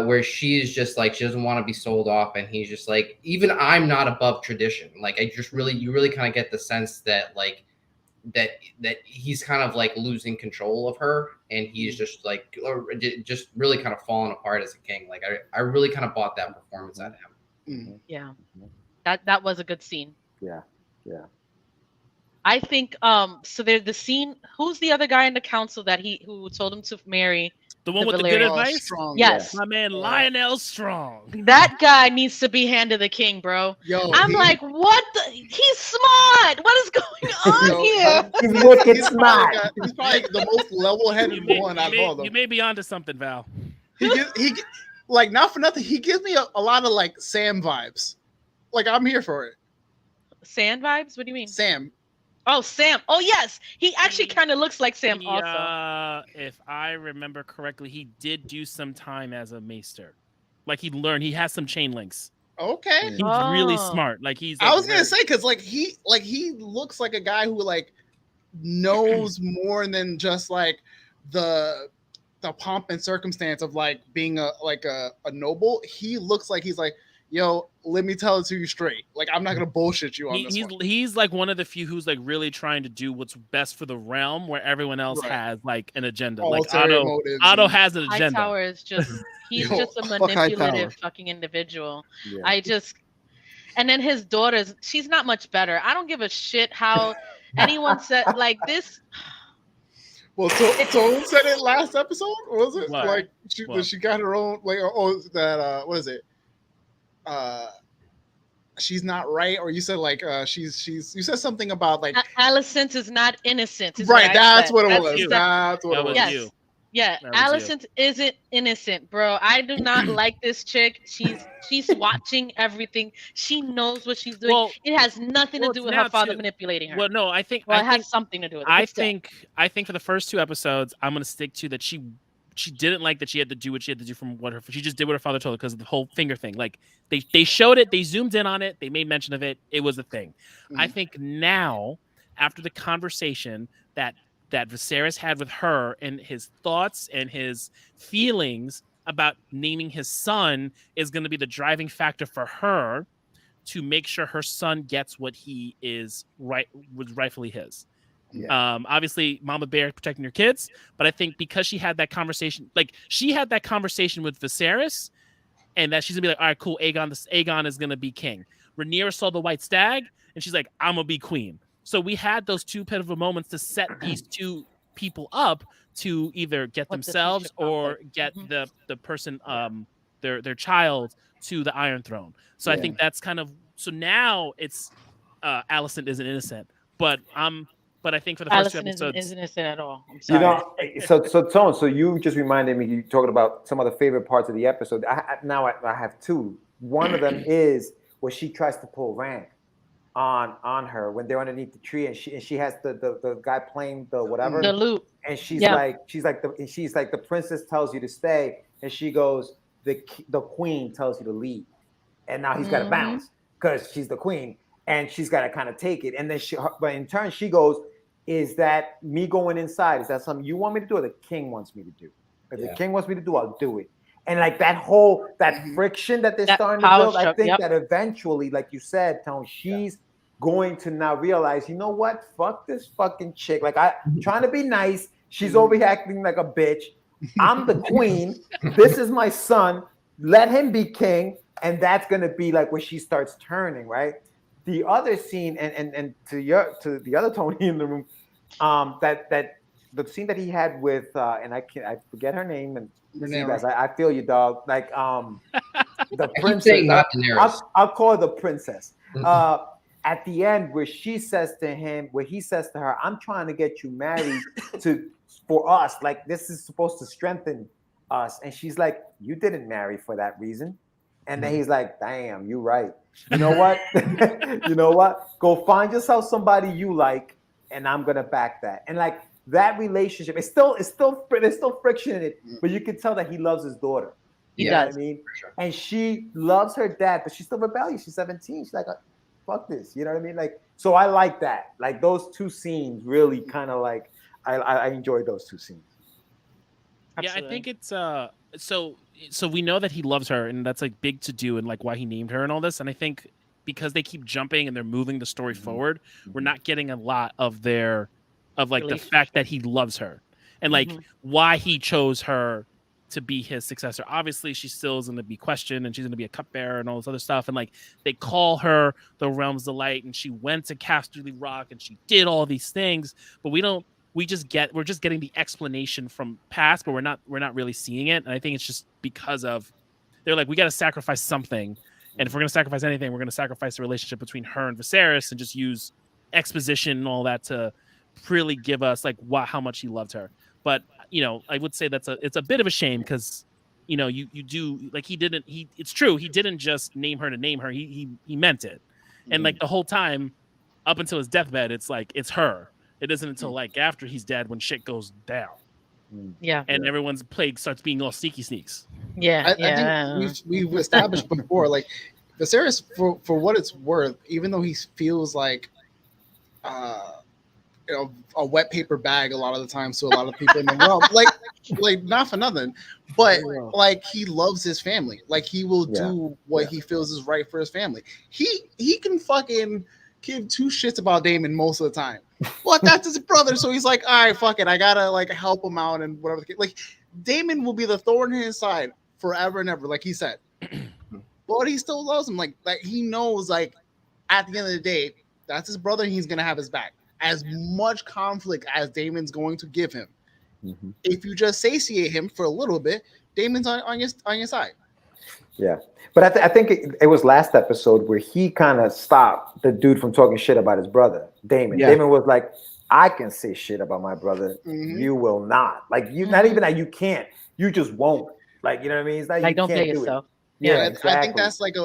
Where she's just like, she doesn't want to be sold off, and he's just like, even I'm not above tradition. Like, you really kind of get the sense that like that he's kind of like losing control of her, and he's just like just really kind of falling apart as a king. Like I really kind of bought that performance out of him. Yeah, that was a good scene. Yeah. I think so. There's the scene. Who's the other guy in the council who told him to marry? The one with the good advice? Strong. Yes. My man Lionel Strong. That guy needs to be hand to the king, bro. I'm like, what he's smart. What is going on here? He's wicked smart. He's probably the most level-headed one out of all of them. You may be onto something, Val. He like, not for nothing, he gives me a lot of like Sam vibes. Like, I'm here for it. Sand vibes? What do you mean? Sam. Oh, Sam. Oh, yes. He actually kind of looks like Sam also. If I remember correctly, he did do some time as a maester. Like, he has some chain links. Okay. He's really smart. Like, he's. Like, I was going to say, because like he looks like a guy who like knows more than just like the pomp and circumstance of like being a noble. He looks like he's like, yo, let me tell it to you straight. Like, I'm not gonna bullshit you on this one. He's like one of the few who's like really trying to do what's best for the realm, where everyone else has like an agenda. Like Otto has an agenda. Hightower is just just a manipulative fucking individual. Yeah. And then his daughters, she's not much better. I don't give a shit how anyone said like this. Well, so who said it last episode? Was it what? Like she got her own like what is it? She's not right, or you said like you said something about like Alicent is not innocent. Right, that's what it was. That's what it was. Yes. Yeah, Alicent isn't innocent, bro. I do not like this chick. She's watching everything. She knows what she's doing. Well, it has nothing to do with her father manipulating her. Well, no, I think it has something to do with it. I think for the first 2 episodes, I'm gonna stick to that. She didn't like that she had to do what she had to do from what she just did what her father told her because of the whole finger thing. Like they showed it, they zoomed in on it, they made mention of it. It was a thing. Mm-hmm. I think now, after the conversation that Viserys had with her and his thoughts and his feelings about naming his son is going to be the driving factor for her to make sure her son gets what he is was rightfully his. Obviously, Mama Bear protecting her kids, but I think because she had that conversation, with Viserys, and that she's gonna be like, all right, cool, Aegon is gonna be king. Rhaenyra saw the white stag, and she's like, I'm gonna be queen. So we had those two pivotal moments to set these two people up to either get themselves or get the person, their child to the Iron Throne. So I think that's kind of, so now it's Alicent isn't innocent, but I think for the first two episodes, isn't innocent at all. I'm sorry. You know, so Tone, so you just reminded me, you talking about some of the favorite parts of the episode. Now I have two. One of them is where she tries to pull rank on her when they're underneath the tree, and she has the guy playing the whatever, the lute, and she's like the princess tells you to stay, and she goes, the queen tells you to leave, and now he's got to bounce because she's the queen, and she's got to kind of take it, and then but in turn she goes, is that me going inside? Is that something you want me to do, or the king wants me to do? If the king wants me to do, I'll do it. And like that friction that they're starting to build, I think that eventually, like you said, Tone, she's going to now realize, you know what? Fuck this fucking chick. Like, I'm trying to be nice. She's overreacting like a bitch. I'm the queen. This is my son. Let him be king. And that's gonna be like where she starts turning, right? The other scene, and to the other Tony in the room, that the scene that he had with and I forget her name, and guys, I feel you, dog. Like the princess. I'll call her the princess. At the end, where he says to her, "I'm trying to get you married for us. Like this is supposed to strengthen us." And she's like, "You didn't marry for that reason." And then he's like, "Damn, you're right. You know what? You know what? Go find yourself somebody you like, and I'm gonna back that." And like that relationship, there's still friction in it, but you can tell that he loves his daughter. You know what I mean? Sure. And she loves her dad, but she's still rebellious. She's 17. She's like, fuck this. You know what I mean? Like, so I like that. Like those two scenes really kind of like I enjoyed those two scenes. Absolutely. Yeah, I think it's so we know that he loves her, and that's like big to do, and like why he named her and all this. And I think because they keep jumping and they're moving the story forward, we're not getting a lot of the fact that he loves her and like why he chose her to be his successor. Obviously, she still is going to be questioned, and she's going to be a cupbearer and all this other stuff. And like they call her the Realm's Delight, and she went to Casterly Rock, and she did all these things. But we're just getting the explanation from past, but we're not really seeing it. And I think it's just because of they're like, we got to sacrifice something, and if we're going to sacrifice anything, we're going to sacrifice the relationship between her and Viserys, and just use exposition and all that to really give us like how much he loved her. But I would say it's a bit of a shame because you do like it's true, he didn't just name her to name her, he meant it. And like the whole time up until his deathbed, it's like it's her. It isn't until like after he's dead when shit goes down. Yeah. And everyone's plague starts being all sneaky sneaks. Yeah. I think we've established before, like Viserys, for what it's worth, even though he feels like a wet paper bag a lot of the times to a lot of people in the world, like not for nothing, but like he loves his family. Like he will do what he feels is right for his family. He can fucking give two shits about Daemon most of the time. But that's his brother, so he's like, all right, fuck it, I gotta like help him out and whatever. Like Daemon will be the thorn in his side forever and ever, like he said. But he still loves him. Like he knows, like at the end of the day, that's his brother, and he's gonna have his back. As much conflict as Daemon's going to give him, if you just satiate him for a little bit, Daemon's on your side. Yeah, but I think it was last episode where he kind of stopped the dude from talking shit about his brother, Daemon. Yeah. Daemon was like, "I can say shit about my brother. You will not. Like you, not even that you can't. You just won't. Like you know what I mean? It's like you don't can't play do yourself. It. Yeah, exactly. I think that's like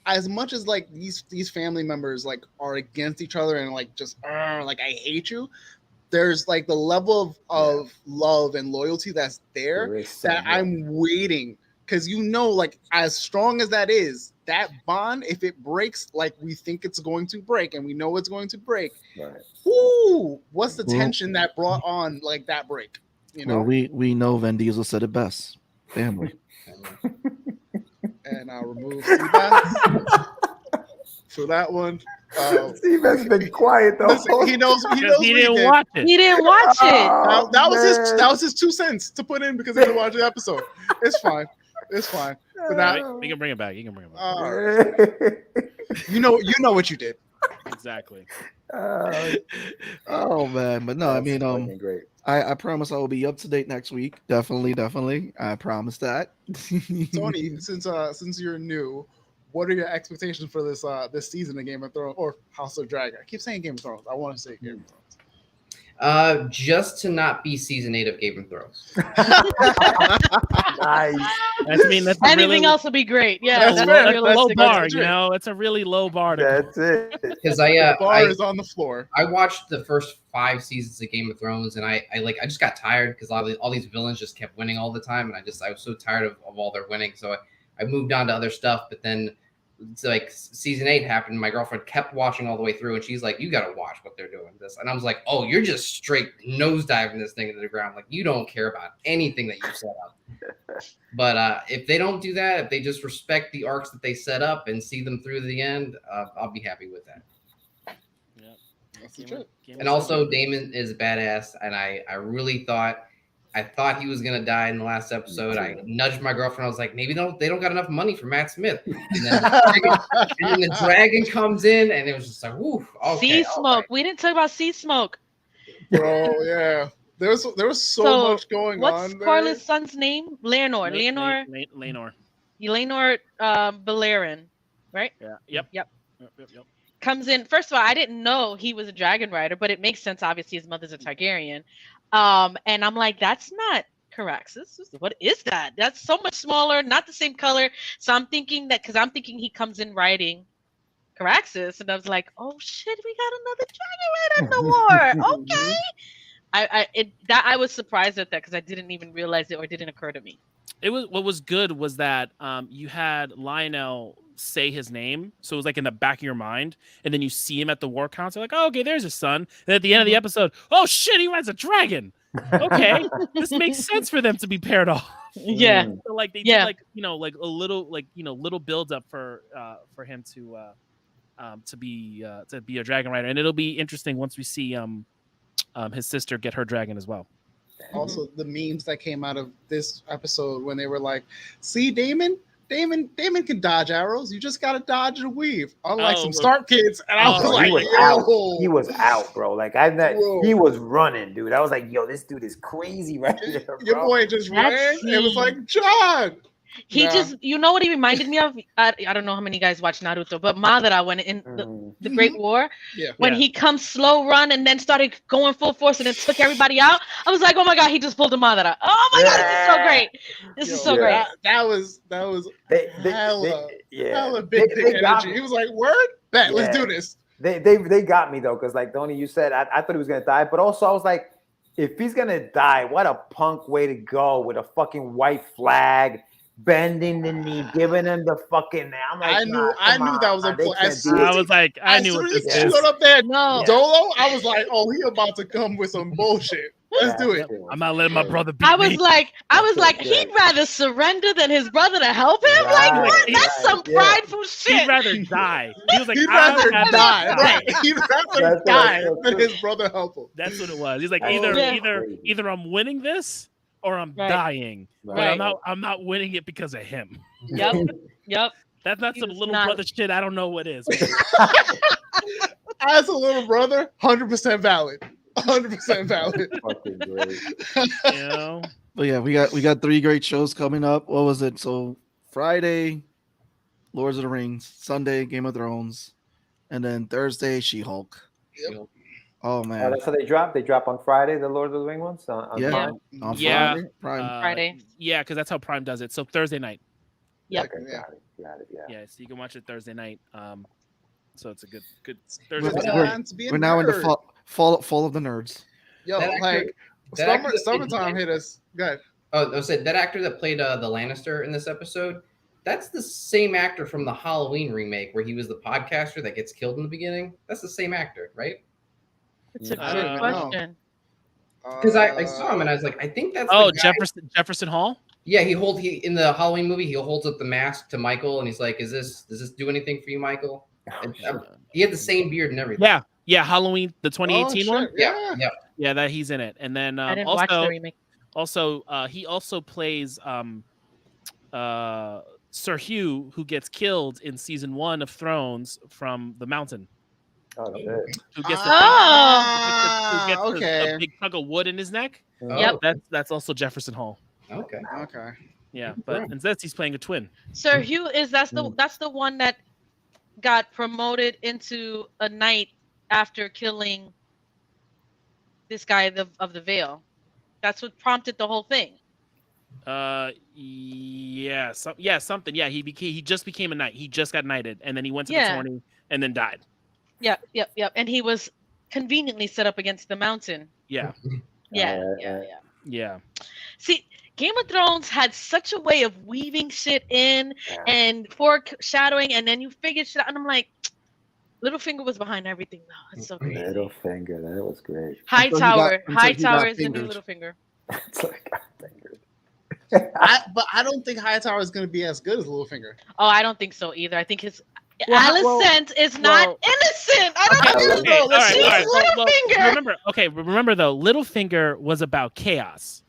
as much as like these family members like are against each other and like just like I hate you, there's like the level of love and loyalty that's there that I'm waiting, because like as strong as that is, that bond, if it breaks like we think it's going to break, and we know it's going to break, ooh, what's the tension that brought on like that break? Well, we know Vin Diesel said it best. Family. And I'll remove Seabass. for that one. Steve has been quiet though. Listen, he knows. He didn't watch it. He didn't watch it. That was his 2 cents to put in because he didn't watch the episode. It's fine. It's fine. But now, we can bring it back. You can bring it back. You know what you did. Exactly. Oh man, but no, I mean, great. I promise I will be up to date next week. Definitely. I promise that. Tony, since you're new, what are your expectations for this season of Game of Thrones or House of Dragon? I keep saying Game of Thrones. I want to say Game of Thrones. Just to not be season 8 of Game of Thrones. Nice. That's anything else would be great. Yeah, that's a low bar. You know, it's a really low bar. That's it. Because the bar is on the floor. I watched the first 5 seasons of Game of Thrones, and I just got tired because all these villains just kept winning all the time, and I was so tired of all their winning. So I moved on to other stuff. But then it's like season 8 happened. My girlfriend kept watching all the way through, and she's like, "You got to watch what they're doing." This, and I was like, "Oh, you're just straight nosediving this thing into the ground. Like you don't care about anything that you set up." But if they don't do that, if they just respect the arcs that they set up and see them through to the end, I'll be happy with that. Yeah, that's the truth. And also, Damon is badass, and I really thought he was gonna die in the last episode. I nudged my girlfriend. I was like, maybe they don't got enough money for Matt Smith. And then the dragon comes in, and it was just like, woof. Okay, sea smoke. We didn't talk about sea smoke. Bro, yeah. There was so much going on. What's Carla's son's name? Leonor. Balerion, right? Yeah. Yep. Comes in. First of all, I didn't know he was a dragon rider, but it makes sense. Obviously, his mother's a Targaryen. And I'm like, that's not Caraxes. What is that? That's so much smaller, not the same color. So I'm thinking he comes in riding Caraxes, and I was like, oh shit, we got another dragon rider in the war. Okay. I was surprised at that because I didn't even realize it or it didn't occur to me. What was good was that you had Lionel say his name, so it was like in the back of your mind, and then you see him at the war council, like, oh, okay, there's his son. And at the end of the episode, oh shit, he rides a dragon. Okay, this makes sense for them to be paired off. Yeah, so like they did like a little build up for him to be a dragon rider, and it'll be interesting once we see his sister get her dragon as well. Also, the memes that came out of this episode when they were like, "See, Damon can dodge arrows. You just gotta dodge and weave." Unlike some Stark kids, and I was like, he was out, bro. Like he was running, dude. I was like, "Yo, this dude is crazy right there." Bro. Your boy just ran. It was like John. He just, you know what he reminded me of? I don't know how many guys watch Naruto, but Madara when in the Great War, when he comes slow run and then started going full force and then took everybody out. I was like, oh my god, he just pulled a Madara. Oh my god, this is so great. This is so great. That was hella big energy. He was like, word? Bet, let's do this. They got me though, because like Tony, you said I thought he was gonna die, but also I was like, if he's gonna die, what a punk way to go with a fucking white flag. Bending the knee, giving him the fucking. I'm like, I knew that was a play. I was like, I knew what this is. Showed up there, Dolo. I was like, oh, he about to come with some bullshit. Let's do it. I'm not letting my brother beat I was like, he'd rather surrender than his brother to help him. Like, what? That's some prideful shit. He'd rather die. He was like, he'd rather die. Right. He'd rather die than his brother help him. That's what it was. He's like, either I'm winning this or I'm dying. But I'm not winning it because of him. Yep. That's not some little brother shit. I don't know what is. As a little brother, 100% valid. 100% valid. Fucking great. You know? But yeah, we got 3 great shows coming up. What was it? So Friday, Lords of the Rings. Sunday, Game of Thrones, and then Thursday, She-Hulk. Yep. Oh man, that's how they drop. They drop on Friday, the Lord of the Rings ones. On Friday. Yeah, because that's how Prime does it. So Thursday night. Yep. Okay, got it. Yeah, so you can watch it Thursday night. So it's a good Thursday. We're now in the fall of the nerds. Yo, summertime hit us. Go ahead. Oh, I said that actor that played the Lannister in this episode. That's the same actor from the Halloween remake where he was the podcaster that gets killed in the beginning. That's the same actor, right? It's a good question. Because I saw him and I was like, I think that's Jefferson Hall. Yeah, he in the Halloween movie he holds up the mask to Michael and he's like, does this do anything for you, Michael? And, he had the same beard and everything. Yeah, Halloween, the 2018 one. Yeah, that he's in it. And then I didn't watch the remake. He also plays Sir Hugh, who gets killed in season 1 of Thrones from the mountain. Oh shit! Who gets a big chunk of wood in his neck? Yep, that's also Jefferson Hall. Okay. Yeah, but instead he's playing a twin. Sir Hugh that's the one that got promoted into a knight after killing this guy of the Veil. That's what prompted the whole thing. Something. Yeah, he just became a knight. He just got knighted, and then he went to the tourney and then died. Yep. And he was conveniently set up against the mountain. Yeah. See, Game of Thrones had such a way of weaving shit in and foreshadowing, and then you figure shit out. And I'm like, Littlefinger was behind everything, though. It's so crazy. Littlefinger, that was great. Hightower is the new Littlefinger. It's like, but I don't think Hightower is going to be as good as Littlefinger. Oh, I don't think so either. I think his Alicent is not innocent. I don't think so. Littlefinger. Remember though, Littlefinger was about chaos.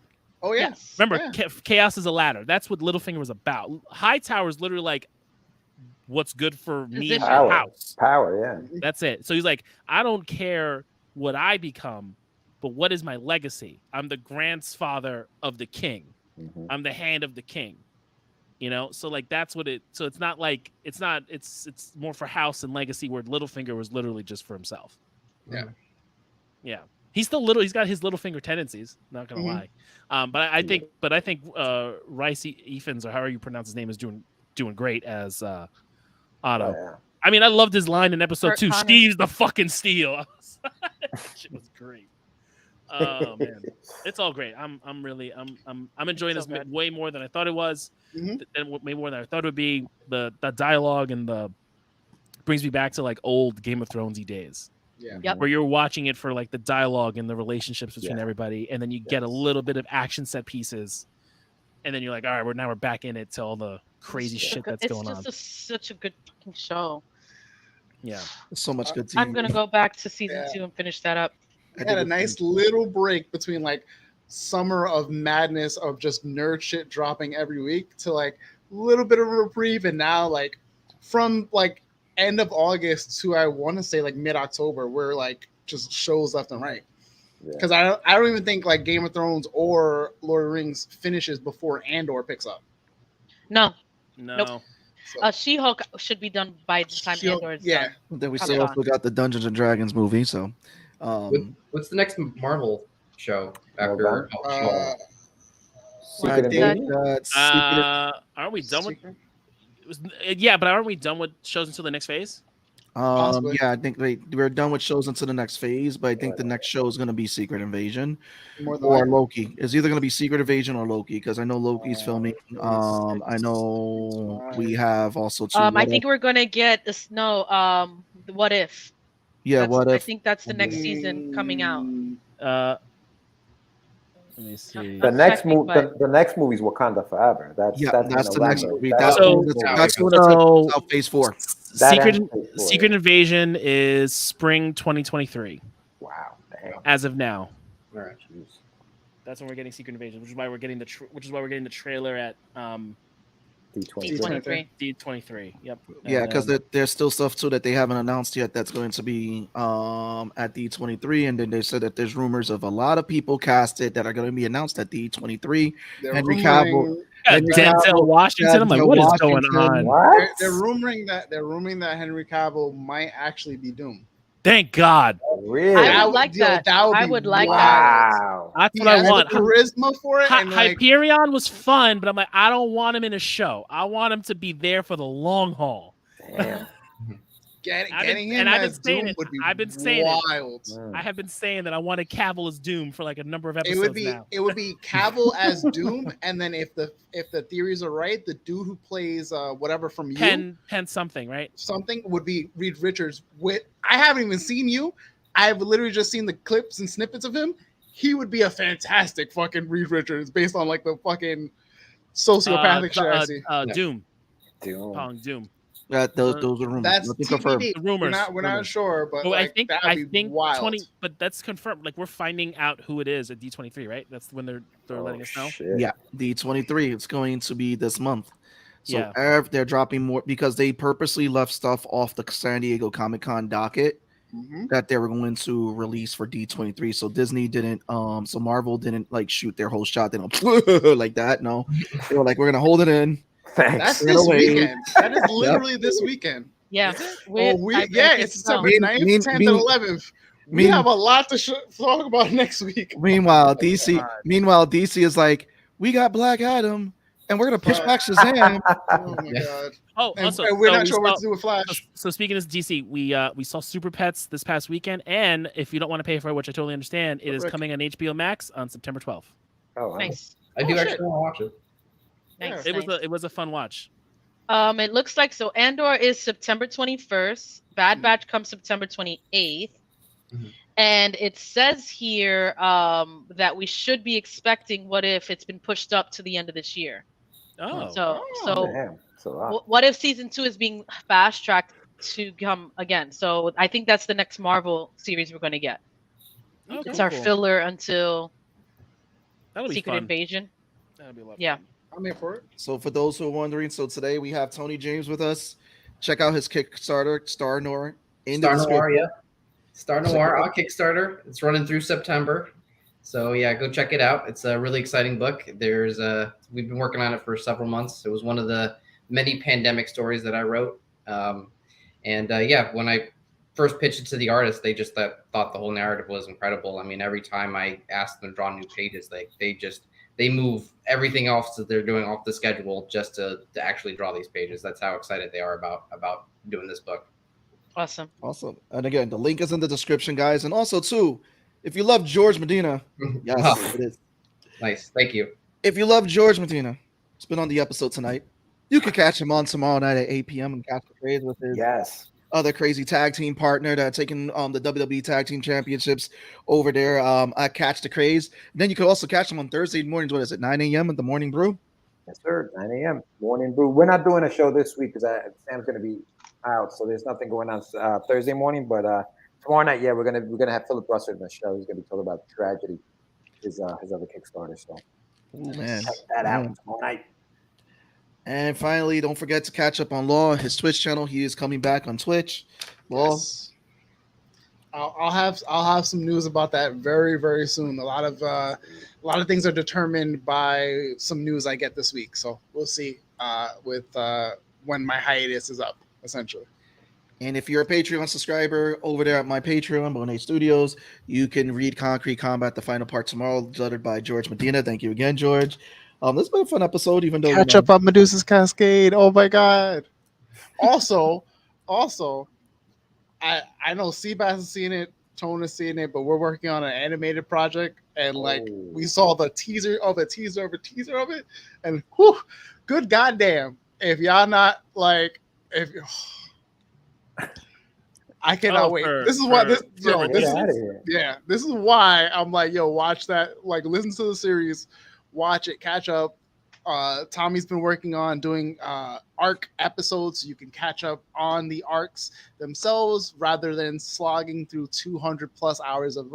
Oh yeah. Remember, chaos is a ladder. That's what Littlefinger was about. Hightower is literally like, what's good for me and my house. Power, yeah. That's it. So he's like, I don't care what I become, but what is my legacy? I'm the grandfather of the king. Mm-hmm. I'm the hand of the king. You know, so like that's what it. So it's not like it's more for house and legacy. Where Littlefinger was literally just for himself. Yeah. He's still little. He's got his Littlefinger tendencies. Not gonna lie. But I think Rice Ifans, or however you pronounce his name, is doing great as Otto. Yeah. I mean, I loved his line in episode 2. Steve's the fucking steel. Shit was great. Oh man, it's all great. I'm enjoying this way more than I thought it was. Way more than I thought it would be. The dialogue and the brings me back to like old Game of Thronesy days. Where you're watching it for like the dialogue and the relationships between everybody, and then you get a little bit of action set pieces, and then you're like, all right, we're back in it to all the crazy shit that's going on. It's just such a good fucking show. Yeah, so much good. I'm gonna go back to season 2 and finish that up. I had a nice little break between like summer of madness of just nerd shit dropping every week to like a little bit of a reprieve, and now like from like end of August to I want to say like mid-October, we're like just shows left and right. Because I don't even think like Game of Thrones or Lord of the Rings finishes before Andor picks up. No. Nope. So, She-Hulk should be done by the time Andor is done. Then we still also got the Dungeons and Dragons movie. So, what's the next Marvel show after? I think that's aren't we done with? Yeah, but aren't we done with shows until the next phase? Yeah, I think we're done with shows until the next phase, but I think the next show is going to be Secret Invasion or Loki. It's either going to be Secret Invasion or Loki, because I know Loki's filming. I know we have also two. I think we're going to get this. What If? Yeah, What If? I think that's the next season coming out. Let me see. The next movie is Wakanda Forever. That's the next movie. That's phase 4. Secret Invasion is spring 2023. Wow. Damn. As of now. All right. That's when we're getting Secret Invasion, which is why we're getting the trailer at D23. D23. Yep. Yeah, because there's still stuff too that they haven't announced yet that's going to be at D23, and then they said that there's rumors of a lot of people casted that are going to be announced at D23. Henry Cavill, Denzel Washington. I'm like, what is going on? What? They're rumoring that Henry Cavill might actually be Doom. Thank God. Really? I would like that. I would like that. Wow. That's what I want. Charisma for it. And Hyperion was fun, but I'm like, I don't want him in a show. I want him to be there for the long haul. Damn. Getting him as Doom would be wild. I have been saying that I wanted Cavill as Doom for like a number of episodes now. It would be Cavill as Doom, and then if the theories are right, the dude who plays whatever from You, Penn something, right? Something would be Reed Richards. I haven't even seen You. I've literally just seen the clips and snippets of him. He would be a fantastic fucking Reed Richards based on like the fucking sociopathic shit I see. Doom. Doom. Pong Doom. Those are rumors. That's nothing confirmed. TBD. Rumors. We're not sure, but I think wild. 20. But that's confirmed. Like we're finding out who it is at D23, right? That's when they're letting us know. Shit. Yeah, D23. It's going to be this month. So Yeah. they're dropping more because they purposely left stuff off the San Diego Comic-Con docket that they were going to release for D23. So Disney didn't, so Marvel didn't like shoot their whole shot. They don't like that. No, they were like, we're gonna hold it in. Thanks. That's this weekend. That is literally this weekend. Yeah. It's September 9th, 10th, and 11th. We have a lot to talk about next week. Meanwhile, DC is like, we got Black Adam, and we're gonna push back Shazam. Oh my god! Oh, also, and we're not sure what to do with Flash. So speaking of DC, we saw Super Pets this past weekend, and if you don't want to pay for it, which I totally understand, it is coming on HBO Max on September 12th. Oh, wow. Nice. I do actually want to watch it. Nice. It was a fun watch. It looks like so. Andor is September 21st. Bad Batch comes September 28th. And it says here that we should be expecting What If it's been pushed up to the end of this year. Oh. Damn. What If season 2 is being fast tracked to come again? So I think that's the next Marvel series we're going to get. Oh, it's our filler until Secret Invasion. That'll be a lot. Yeah. I'm here for it. So for those who are wondering, so today we have Tony James with us. Check out his Kickstarter, Star Noir. Star Noir on Kickstarter. It's running through September. So yeah, go check it out. It's a really exciting book. We've been working on it for several months. It was one of the many pandemic stories that I wrote. When I first pitched it to the artists, they just thought the whole narrative was incredible. I mean, every time I asked them to draw new pages, they move everything else that they're doing off the schedule just to actually draw these pages. That's how excited they are about doing this book. Awesome. And again, the link is in the description, guys. And also, too, if you love George Medina, yes, it is. Nice. Thank you. If you love George Medina, it's been on the episode tonight. You could catch him on tomorrow night at 8 p.m. and catch the craze with his other crazy tag team partner that's taking the WWE Tag Team Championships over there at Catch the Craze. And then you could also catch him on Thursday mornings. What is it, 9 a.m. at the Morning Brew? Yes, sir. 9 a.m. Morning Brew. We're not doing a show this week because Sam's going to be out, so there's nothing going on Thursday morning. But tomorrow night, we're gonna have Philip Russell in the show. He's gonna be talking about tragedy, his other Kickstarter. So check that out tomorrow night. And finally, don't forget to catch up on Law, his Twitch channel. He is coming back on Twitch. Law, yes. I'll have some news about that very, very soon. A lot of things are determined by some news I get this week. So we'll see with when my hiatus is up. Essentially. And if you're a Patreon subscriber over there at my Patreon, Bonet Studios, you can read Concrete Combat, the final part tomorrow, lettered by George Medina. Thank you again, George. This has been a fun episode, even though catch up on Medusa's Cascade. Oh my god. Also, I know Seabass has seen it, Tone has seen it, but we're working on an animated project, and we saw the teaser of it, and whew, good goddamn. If y'all not I cannot wait. This is why I'm like, watch that. Like, listen to the series, watch it, catch up. Tommy's been working on doing arc episodes, so you can catch up on the arcs themselves rather than slogging through 200 plus hours of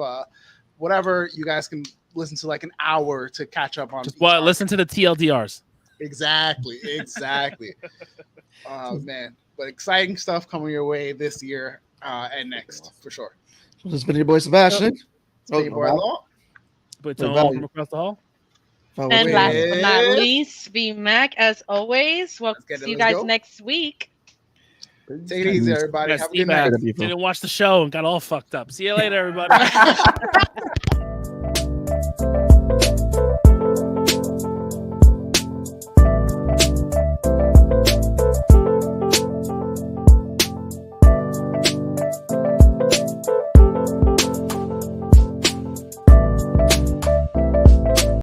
whatever. You guys can listen to like an hour to catch up on. Listen to the TLDRs. Exactly. Man, but exciting stuff coming your way this year and next for sure. This has been your boy Sebastian. It's been your boy Law. But from across the hall. And last but not least, Vmac, as always. Well, see you guys next week. Take it easy, everybody. Have a good night. Didn't watch the show and got all fucked up. See you later, everybody.